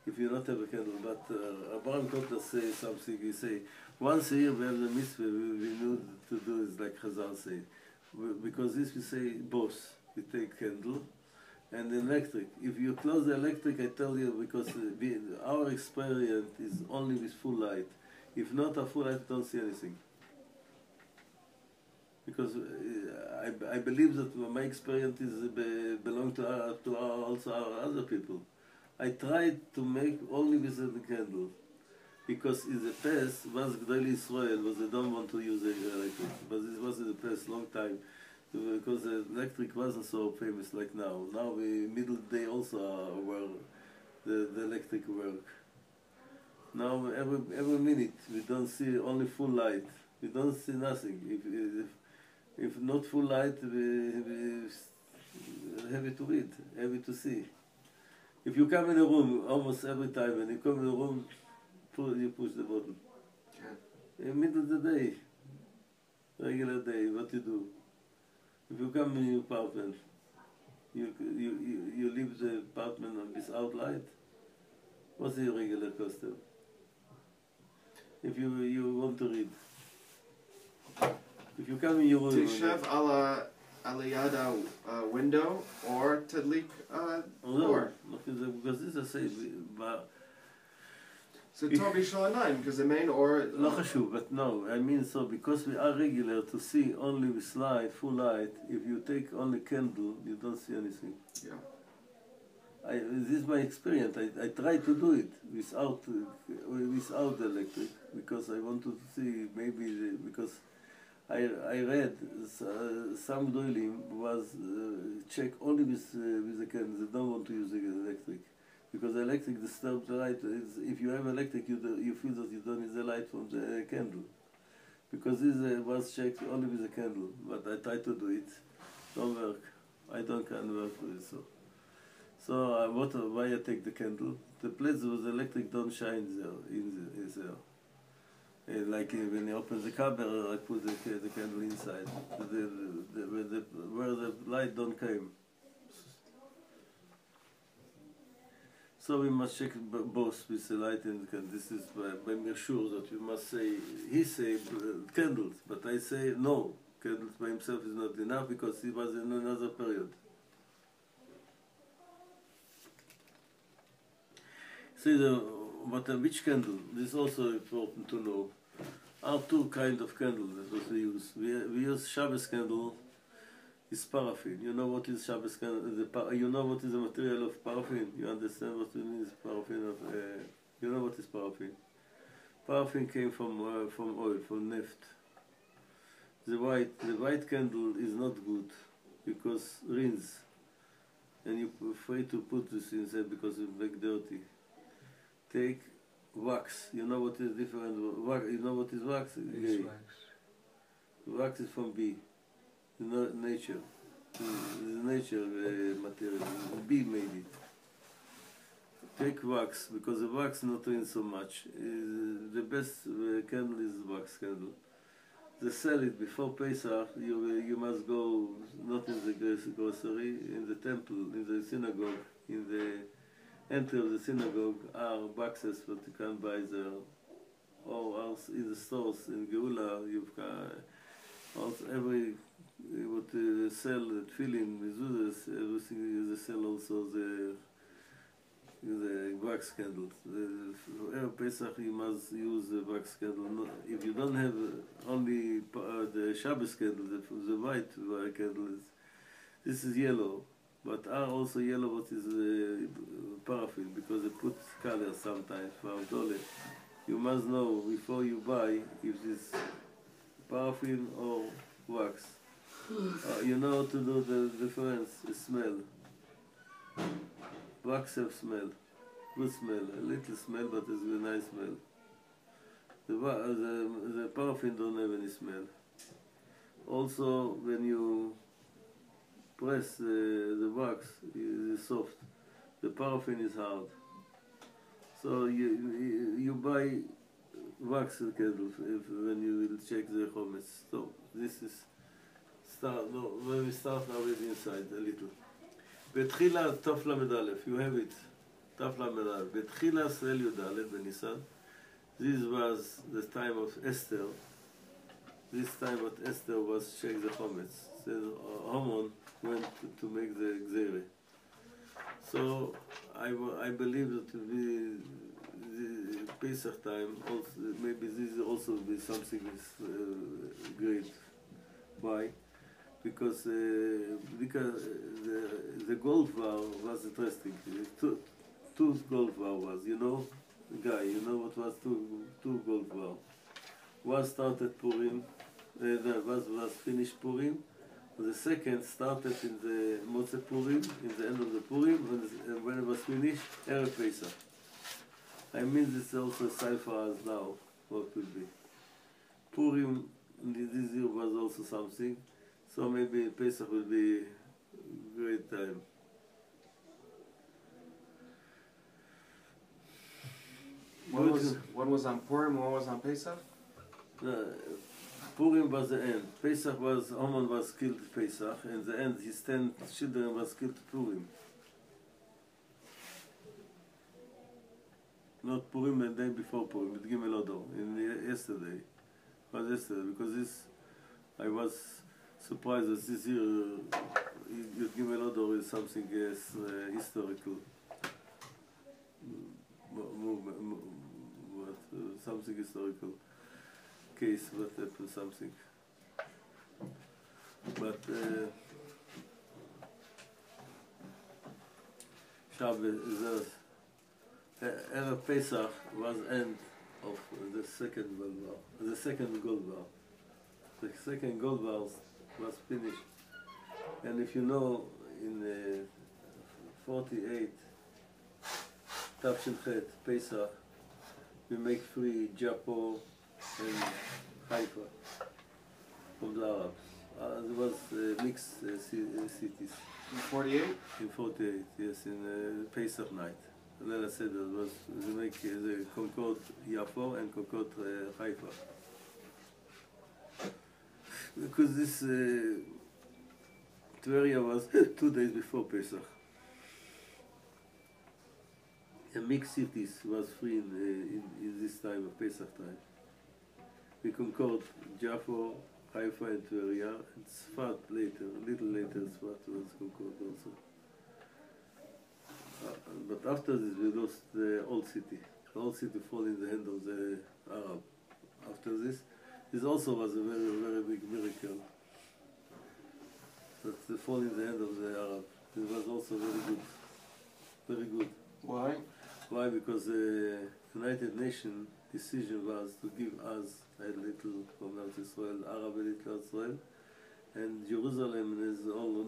if you not have a candle. But Abraham Kotler say something. He say, once a year we have the mitzvah we need to do is like Chazal say. Because this we say both. We take candle and electric. If you close the electric, I tell you, because our experience is only with full light. If not a full light, you don't see anything. Because I believe that my experience is belong to also our other people. I tried to make only with the candle, because in the past was Gdolei Israel, was they don't want to use the electric, but this was in the past long time, because the electric wasn't so famous like now. Now middle day also where the electric work. Now every minute we don't see only full light. We don't see nothing. If not full light, we heavy to read, heavy to see. If you come in a room, almost every time when you come in a room, you push the button. In the middle of the day, regular day, what you do? If you come in your apartment, you leave the apartment without light, what's your regular custom? If you want to read. If you come in your room... Tishav ala yada window or tadlik door. Because this is safe. So Tobi Shalanayim, because the main or... לא חשוב, but no, I mean so, because we are regular to see only with light, full light, if you take only candle, you don't see anything. Yeah. This is my experience. I try to do it without the electric, because I want to see maybe, because I read some doilim was check only with the candle. They don't want to use the electric, because the electric disturbs the light. If you have electric, you feel that you don't need the light from the candle, because this was checked only with the candle. But I try to do it, don't work. I don't can work with it. So why I take the candle? The place with the electric don't shine there. Like when you open the cupboard, I put the candle inside, where the light don't come. So we must check both with the light and the candle. This is by me sure that you must say, he say candles, but I say no, candles by himself is not enough, because he was in another period. See, which candle? This is also important to know. Are two kinds of candles that we use. We use Shabbos candle. Is paraffin. You know what is Shabbos candle? You know what is the material of paraffin? You understand what it means? Paraffin. You know what is paraffin? Paraffin came from oil, from neft. The white candle is not good because rinse, and you're afraid to put this inside because it makes dirty. Take wax. You know what is different? You know what is wax? Wax is from bee. You know, nature. It's nature material. Bee made it. Take wax, because the wax not rinse so much. The best candle is wax candle. They sell it before Pesach. You must go not in the grocery, in the temple, in the synagogue, in the entry of the synagogue are boxes that you can buy there, or else in the stores in Geula you've got also every what sell tefillin, mezuzahs, everything they sell also the wax candles. For Erev Pesach you must use the wax candle. No, if you don't have only the Shabbos candle, the white candle, this is yellow. But are also yellow what is paraffin, because they put color sometimes for Dole. You must know before you buy if it's paraffin or wax. You know to do the difference, the smell. Wax have smell, good smell, a little smell, but it's a nice smell. The paraffin don't have any smell. Also, when you press the wax, it's soft. The paraffin is hard. So you buy wax candles when you will check the chometz. So this is when we start now with inside a little. בתחילה תף למד א', you have it, תף למד א', בתחילה ישראל י"ד בניסן, this was the time of Esther, this time what Esther was check the chometz, so Haman went to make the gzeire. So I believe that the Pesach time, also, maybe this also will be something great. Why? Because the gold war was interesting. Two gold war was, you know, guy, you know what was two gold war. One started Purim, was finished Purim. The second started in the Motze Purim, in the end of the Purim, and when it was finished, Erev Pesach. I mean, this is also a cipher as now, what will be. Purim this year was also something. So maybe Pesach will be a great time. One was on Purim, one was on Pesach? Purim was the end. Pesach was, Haman was killed Pesach, and the end his 10 children was killed Purim. Not Purim, the day before Purim, with Gimel Odor, yesterday. It was yesterday, because this, I was surprised that this year Yud Gimel Odor is something historical. Something historical case, what happened, something. But Shabbos, Erev Pesach was end of the second Gold War. The second Gold War. The second Gold War was finished. And if you know, in 48, Tafshin Chet, Pesach, we make free Jaffa and Haifa from the Arabs. It was mixed cities. In 48? In 48, yes, in Pesach night. And then I said that was they make the Concord Yafo and Concord Haifa. Because this Tveria was 2 days before Pesach. And mixed cities was free in this time of Pesach time. We conquered Jaffa, Haifa and Tveria, and Sfat later, a little later Sfat was conquered also. But after this we lost the old city. The old city fall in the hand of the Arab. After this also was a very, very big miracle. That the fall in the hand of the Arab. It was also very good. Very good. Why? Why? Because the United Nations decision was to give us a little from Eretz Israel, Arab a little Israel, and Jerusalem and its whole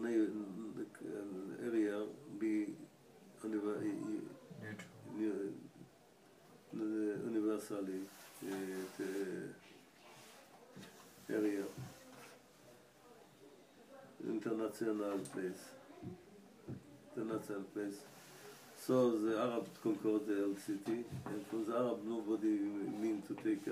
area be universally area, international place. So the Arab conquered the old city, and from the Arab nobody mean to take,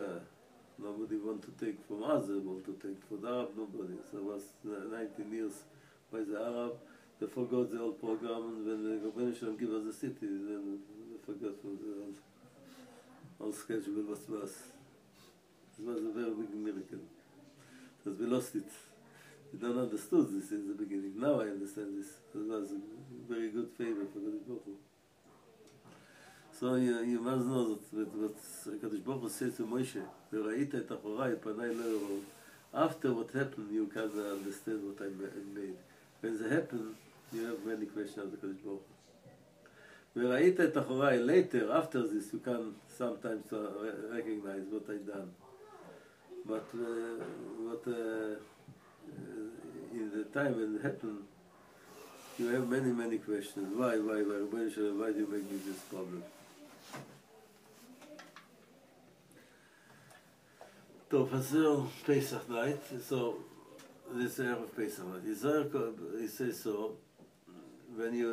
nobody want to take from us, they want to take from the Arab, nobody. So it was 19 years by the Arab. They forgot the old program, and when the government give us the city, then they forgot from the old schedule what was. It was a very big miracle. Because we lost it. We don't understood this in the beginning. Now I understand this. It was a very good favor for the people. So you must know that what Kadosh Baruch Hu said to Moshe, "V'ra'ita et achorai panai lo yarav." After what happened, you can understand what I made. When it happened, you have many questions of the Kadosh Baruch Hu. V'ra'ita et achorai, later, after this, you can sometimes recognize what I done. But in the time when it happened, you have many questions. Why do you make me this problem? So, Hazel Pesach night, so this is Erev Pesach night. He says so, when you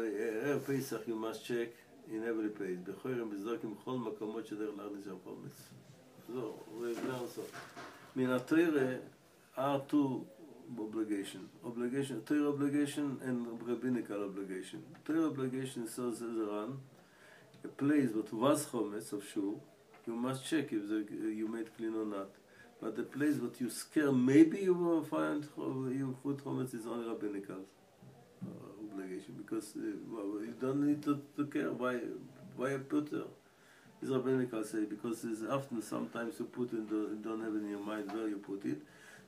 Erev Pesach, you must check in every place. B'chorim b'zokim chol makomot sheder l'achnis yom chometz. So, we learn so. Min HaTorah are two obligation, Torah obligation and rabbinical obligation. Torah obligation says around a place that was chometz of sure, you must check if you made clean or not. But the place that you scare, maybe you will find you put chometz is only rabbinical obligation, because you don't need to care why you put there. It's rabbinical say, because it's often sometimes you put in you don't have in your mind where you put it,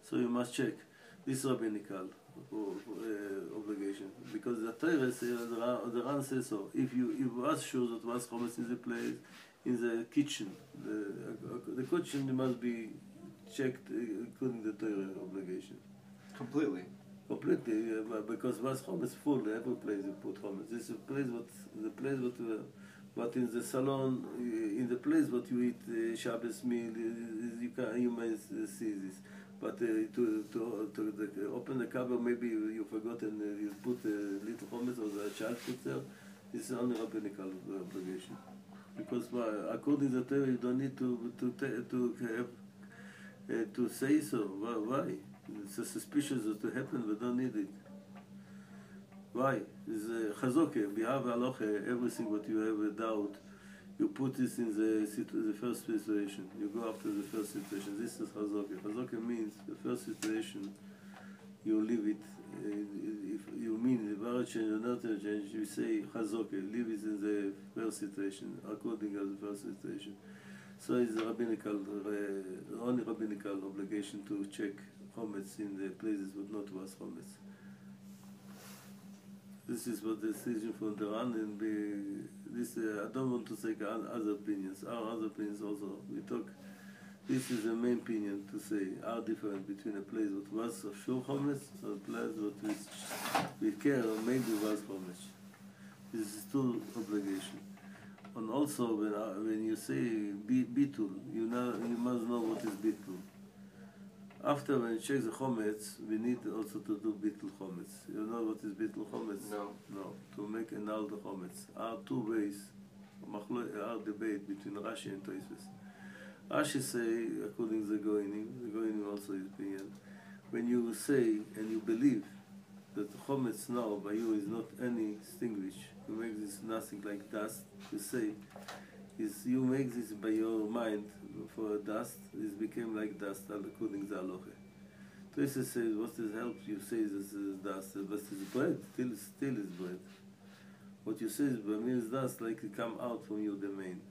so you must check. This is rabbinical obligation, because the Torah says, the Ran says so. If you was sure that was chometz in the place, in the kitchen, the kitchen must be checked according to the Torah obligation. Completely, because was chometz full, every place you put chometz. This is the place but in the salon, in the place what you eat Shabbos meal, you may see this. But to open the cover, maybe you forgotten, you put a little chometz or the child put there. This is only rabbinical obligation, because according to the Torah, you don't need to say so. Why? It's so suspicious that to happen. We don't need it. Why? It's chazokeh. We have halacha. Everything what you have a doubt, you put this in the first situation. You go after the first situation. This is chazokeh. Chazokeh means the first situation, you leave it. If you mean the Baruch change or not change, you say chazokeh. Leave it in the first situation, according to the first situation. So it's a rabbinical, only rabbinical obligation to check chometz in the places but not was chometz. This is what the decision from the Ran, and I don't want to take other opinions. Our other opinions also, we talk, this is the main opinion to say, are different between a place that was of sure chometz or a place that we care or maybe was chometz. This is two obligation. And also when you say bitul, you must know what is bitul. After when you check the chometz, we need also to do bitul chometz. You know what is bitul chometz? No. No. To make annul the chometz. Are two ways. Our debate between Rashi and Tosfos. Rashi say, according to the Goinim also his opinion, when you say and you believe that the chometz now by you is not any extinguished, you make this nothing like dust, you say, is you make this by your mind for dust, it became like dust according to the halacha. Tosfos says, what is help? You say this is dust, but it's bread, still is bread. What you say is, by me is dust, like it come out from your domain.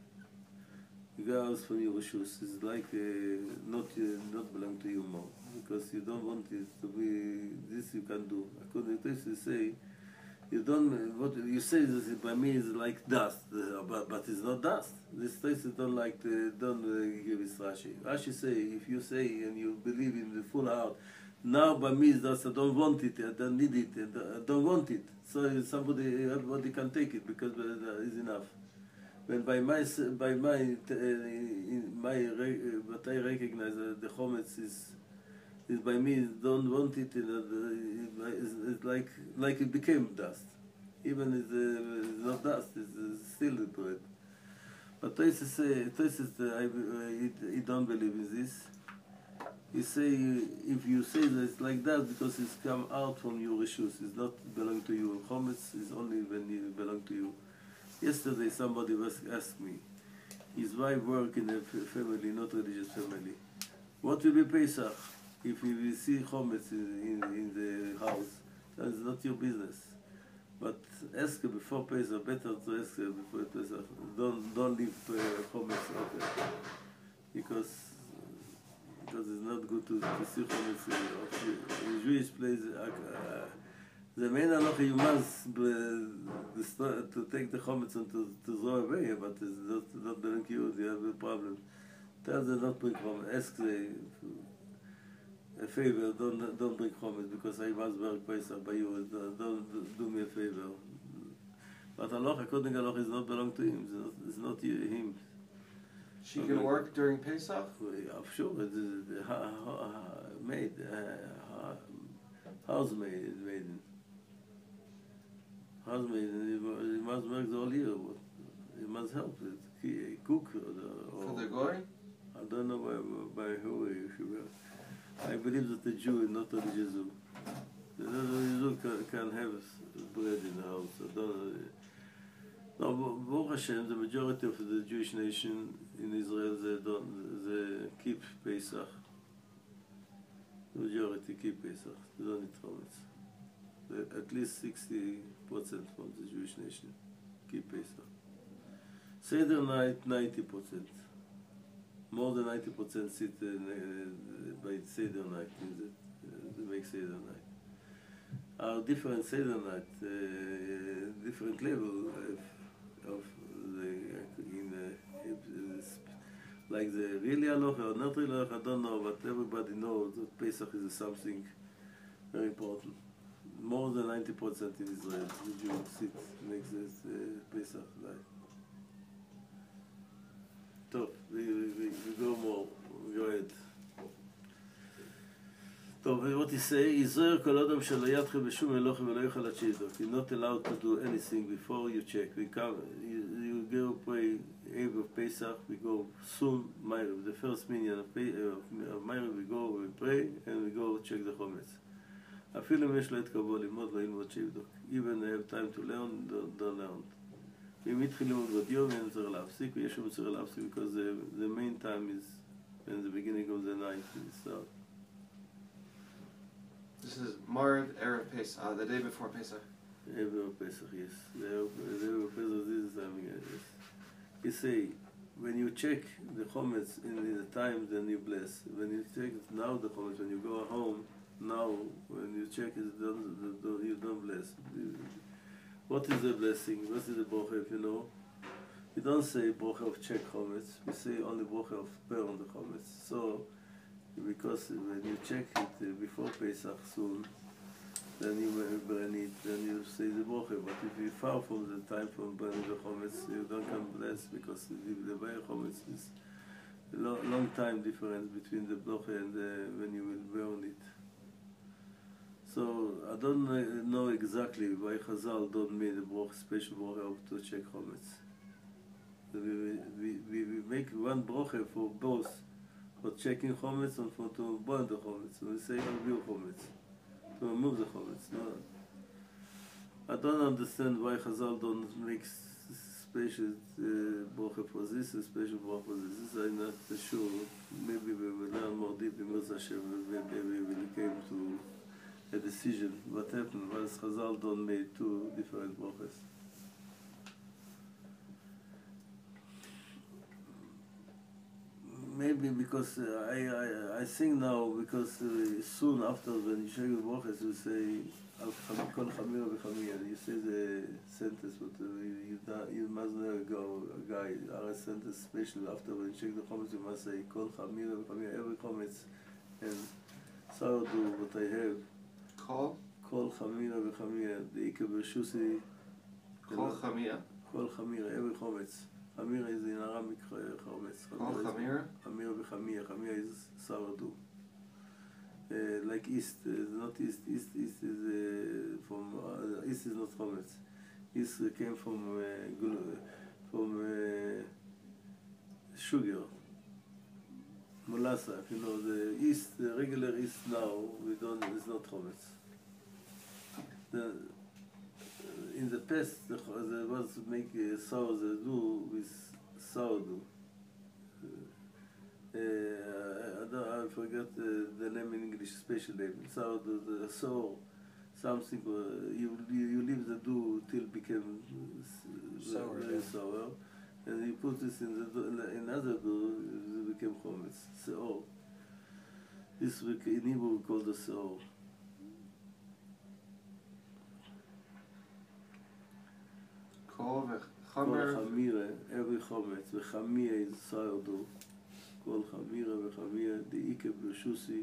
It goes out from your reshus. It's like not belong to you more, because you don't want it to be, this you can do. According to Tosfos say, you don't, what you say is by me is like dust, but it's not dust. This Tosfos don't give it Rashi. Rashi say, if you say and you believe in the full heart, now by me is dust, I don't want it, I don't need it, I don't want it. So everybody can take it because it's enough. When by my what I recognize the chometz is by me don't want it, it's like it became dust. Even it's not dust, it's still bread. But Tosfos he don't believe in this. He say, if you say that it's like that because it's come out from your reshus, it's not belong to you. Chometz is only when it belong to you. Yesterday somebody asked me, his wife work in a family, not religious family. What will be Pesach if you will see chometz in the house? That's not your business. But ask before Pesach, better to ask before Pesach. Don't leave chometz open because it's not good to see chometz in Jewish place. The main halacha you must to take the chometz and to throw away, but it's not bring you. You have a problem. Tell them not bring chometz. Ask a favor. Don't bring chometz because I must work Pesach by you. Don't do me a favor. But halacha, according to halacha, is not belong to him. It's not him. She can work during Pesach? Yeah, sure. It is maid, housemaid, maiden. Housemaid, he must work the whole year. He must help. Cook or For the goy? I don't know by who he should work. I believe that the Jew is not a religious Jew. The Jew can have bread in the house. I don't know. No, Baruch Hashem, the majority of the Jewish nation in Israel, they keep Pesach. The majority keep Pesach. They don't eat chometz. At least 60% from the Jewish nation keep Pesach. Seder night, 90%. More than 90% sit by Seder night. They make Seder night. Are different Seder night, different level of the like the really halacha or not really halacha, I don't know, but everybody knows that Pesach is something very important. More than 90% in Israel, the Jew sit makes this Pesach night. Top, we go more. Go ahead. טוב, what he say, Israel כל אדם שלא יתחיל בשום מלאכה ולא יאכל עד שיבדוק. You're not allowed to do anything before you check. You go pray Eve of Pesach, we go soon, Ma'ariv, the first minyan of Ma'ariv, we go, we pray, and we go check the chometz. אפילו אם יש לו את קבוע ללמוד, לא ילמוד שיבדוק. Even they have time to learn, don't learn. אם התחיל ללמוד בדיום, אין צריך להפסיק, ויש שום צריך להפסיק, because the main time is in the beginning of the night, it starts. This is Ma'ariv Erev Pesach, the day before Pesach. Erev Pesach, yes. The Erev Pesach, this is time, yes. He say, when you check the chometz in the time, then you bless. When you check now the chometz, when you go home, now, when you check it, you don't bless. What is the blessing? What is the brocha, if you know? We don't say brocha of check chometz. We say only brocha of burn the chometz. So, because when you check it before Pesach soon, then you burn it, then you say the brocha. But if you're far from the time from burning the chometz, you don't come bless because the burn chometz is a long time difference between the brocha and when you will burn it. So I don't know exactly why Chazal don't make a special brocha to check chometz. We make one brocha for both. For checking chometz and for to burn the chometz. So we say albiur chometz, to remove the chometz. No, I don't understand why Chazal don't make special brocha for this, a special brocha for this. This I'm not sure. Maybe we will learn more deeply. Maybe we will came to a decision. What happened was Chazal don't make two different brochas. Maybe because I think now because soon after when you share the brochas you say al kol chamira v'chamira. You say the sentence, but you must never go guy our sentence special after when you check the chometz you must say kol chamira v'chamira, every chometz and sourdough what I have. Kol chamira v'chamira. The ikar b'shusi. Kol chamira. Kol chamira, every chometz. Chamira is in Aramic chometz. Kol chamira? Chamira v'chamira. Chamira is sourdough. Like yeast, not yeast. Yeast is from yeast is not chometz. Yeast came from sugar, molasses. You know the yeast, the regular yeast now we don't. It's not chometz. In the past, there was make sourdough with sourdough. I forgot the name in English, special name. Sourdough, the something, you leave the dough till it became Sour, very yeah. sour, and you put this in the in another dough, it became chometz. So this in Hebrew we call the seor. Kol Kol v'chamer. chamire, every chometz, v'chamia is sourdough. Kol chamire v'chamia, the ike b'shusi,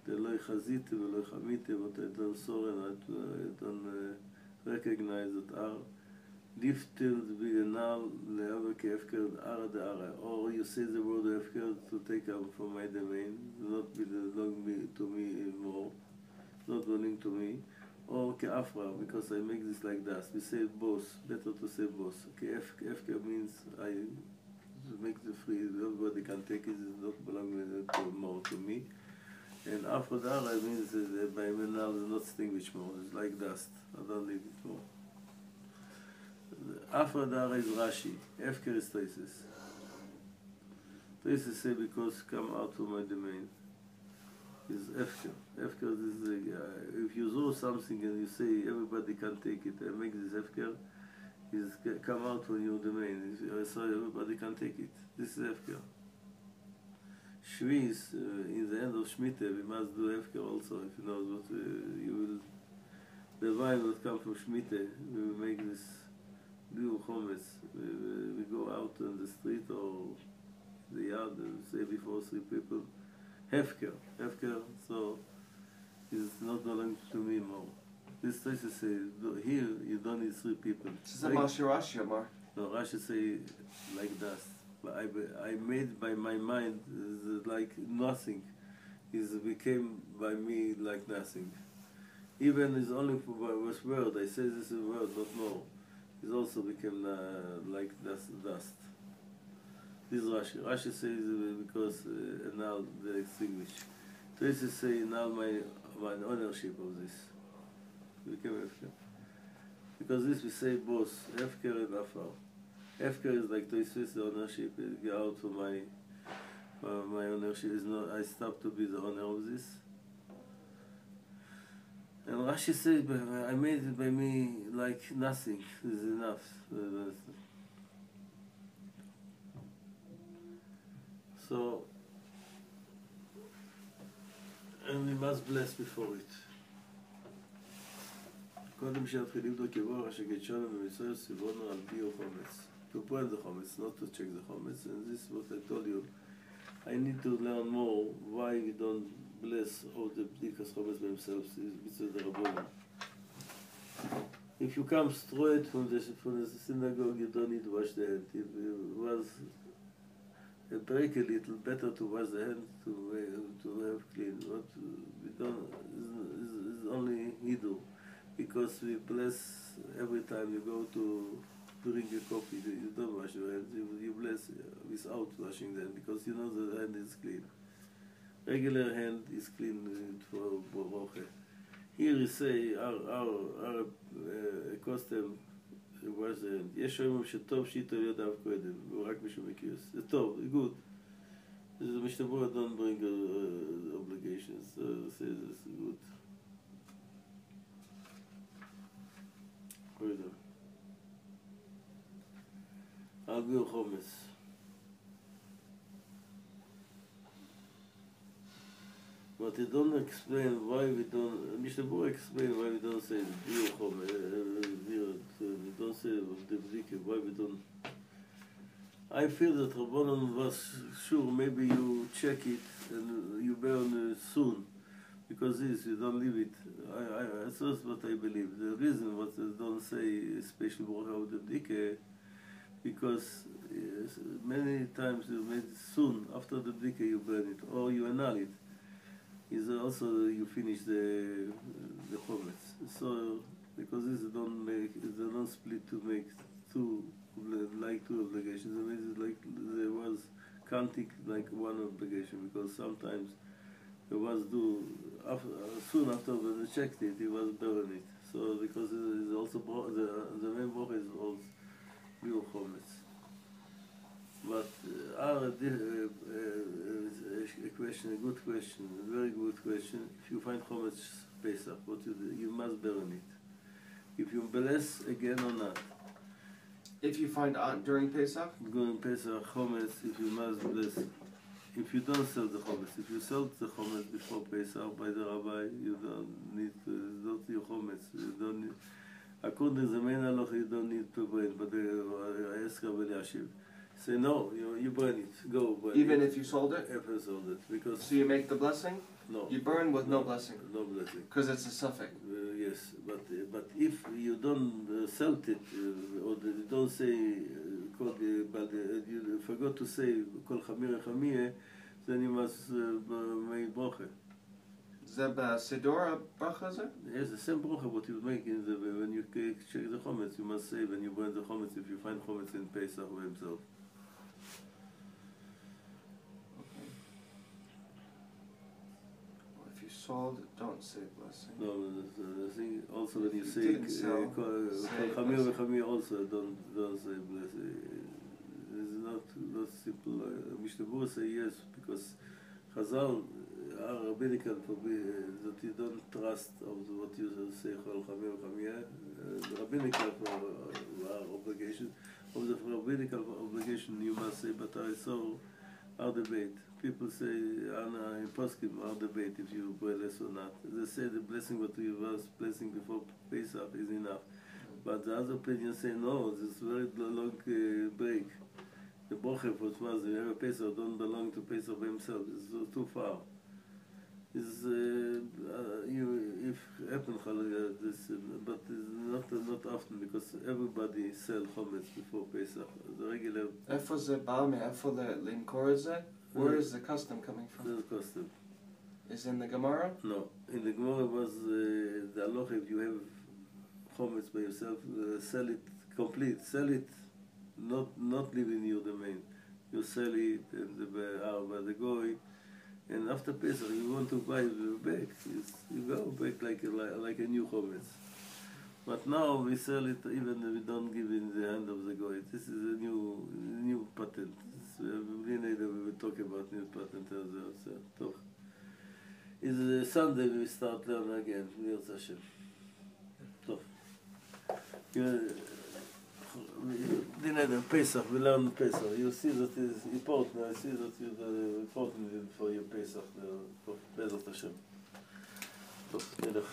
the loy chazite v'loy chamite, but I don't saw and I don't recognize that are lifted b'yanal le'ava ke'efker ara de'ara. Or you say the word efker to take up from my domain, not belong to me anymore, not belonging to me. Or ke'afra, because I make this like that. We say boss, better to say boss. Efker means I make the free, everybody can take it, it's not belonging more to me. And afrodara means by menal is not extinguished more, it's like dust. I don't need it more. Afrodara is Rashi, Efker is Tosis. Tosis say because come out from my domain. Is Efker. Efker is if you do something and you say everybody can take it and make this Efker, is come out from your domain. So everybody can take it. This is Efker. Shviz, in the end of Shemitah, we must do Efker also. If you know what you will, the wine that come from Shemitah, we will make this biur chometz. We go out on the street or the yard and say before 3 people, Hefker, so it's not belonging to me more. This place is say, here you don't need 3 people. This is a Moshe Rashi, Amar. No, Rashi say like dust. But I made by my mind like nothing. It became by me like nothing. Even it's only for was word. I say this is a word, not more. It also became like dust. This is Rashi. Rashi says because now they extinguish. Tracy say now my ownership of this became Efker. Because this we say both Efker and Afar. Efker is like Tosis, the ownership. Get out for my ownership is not. I stop to be the owner of this. And Rashi says, I made it by me like nothing. Is enough. So, and we must bless before it. קודם שיתחיל לבדוק יבוא שגדשנו במצרים סיבונו על פי חומץ. To point the chometz, not to check the chometz. And this is what I told you. I need to learn more why we don't bless all the bdikas chometz by themselves. It's the Rabbanim. If you come straight from the synagogue, you don't need to wash the hand. If it was a break a little, better to wash the hand to have clean. What we don't is only hidu, because we bless every time you go to drink a coffee. You don't wash your hands. You bless without washing them because you know the hand is clean. Regular hand is clean for boroche. Here you say our custom was יש אומרים שטוב שאיתו יודעיו קודם, ורק מישהו מכיר. זה טוב, זה good. זה משתבר, don't bring obligations, so say this good. קודם. על ביור חומץ. But they don't explain why we don't. Mr. Bo explain why we don't say biur chometz. We don't say the bdike. Why we don't? I feel that Rabbanon was sure. Maybe you check it and you burn soon, because this you don't leave it. That's what I believe. The reason what they don't say special bracha of the bdike, because many times you made it soon after the bdike you burn it or you annul it. Is also you finish the chometz. So because this they don't split to make two obligations. It means like there was counting like one obligation, because sometimes it was do soon after they checked it, he was burning it. So because it is also the main bracha is also biur chometz. But a question, a good question, a very good question. If you find chometz Pesach, what you do, you must burn it. If you bless again or not, If you find during Pesach? during Pesach, chometz, if you must bless, if you don't sell the chometz, if you sell the chometz before Pesach by the rabbi, you don't need to, not your chometz, you don't need, according to the main halacha, you don't need to burn, but I ask Rabbi Eliashiv, say no, you burn it, go burn Even it. if you sold it? If you sold it, because So you make the blessing? no. You burn with no blessing? No blessing. Because it's a suffix. Yes, but if you don't sell it, or you don't say, but you forgot to say kol chamir chamir, then you must make brocha. זה בסידור הברכה הזה? Yes, the same brocha what you make in the when you check the chometz, you must say when you burn the chometz if you find chometz in Pesach by himself. If you sold, don't say blessing. No, the thing also when you If say you didn't sell, kol say chamir blessing. chamir also don't say blessing. It's not simple. Mishnah Berurah say yes because Chazal are rabbinical that you don't trust of what you say kol chamir chamir. The rabbinical obligation of the rabbinical obligation you must say, but I saw our debate. People say in Poskim our debate if you bless or not. They say the blessing what we was blessing before Pesach is enough, but the other opinion say no. This very long break. The brocha what was the Erev Pesach don't belong to Pesach by himself. It's too far. Is you if happen this, but it's not often because everybody sell chometz before Pesach. The regular איפה זה בא? מאיפה למכור את זה? Where is the custom coming from? the custom. Is in the Gemara? No, in the Gemara was the halacha if you have chometz by yourself, sell it complete. Sell it, not leave in your domain. You sell it and by the goy. And after Pesach, you want to buy it back. You go back like a new chometz. But now we sell it even if we don't give in the hand of the goy. This is a new patent. We will talk about new patent as well. It's Sunday we start learning again. Mirz Hashem. טוב. Pesach, we learn Pesach. You see that is important. I see that it's important for your Pesach, for Bezrat Hashem. טוב, נלך.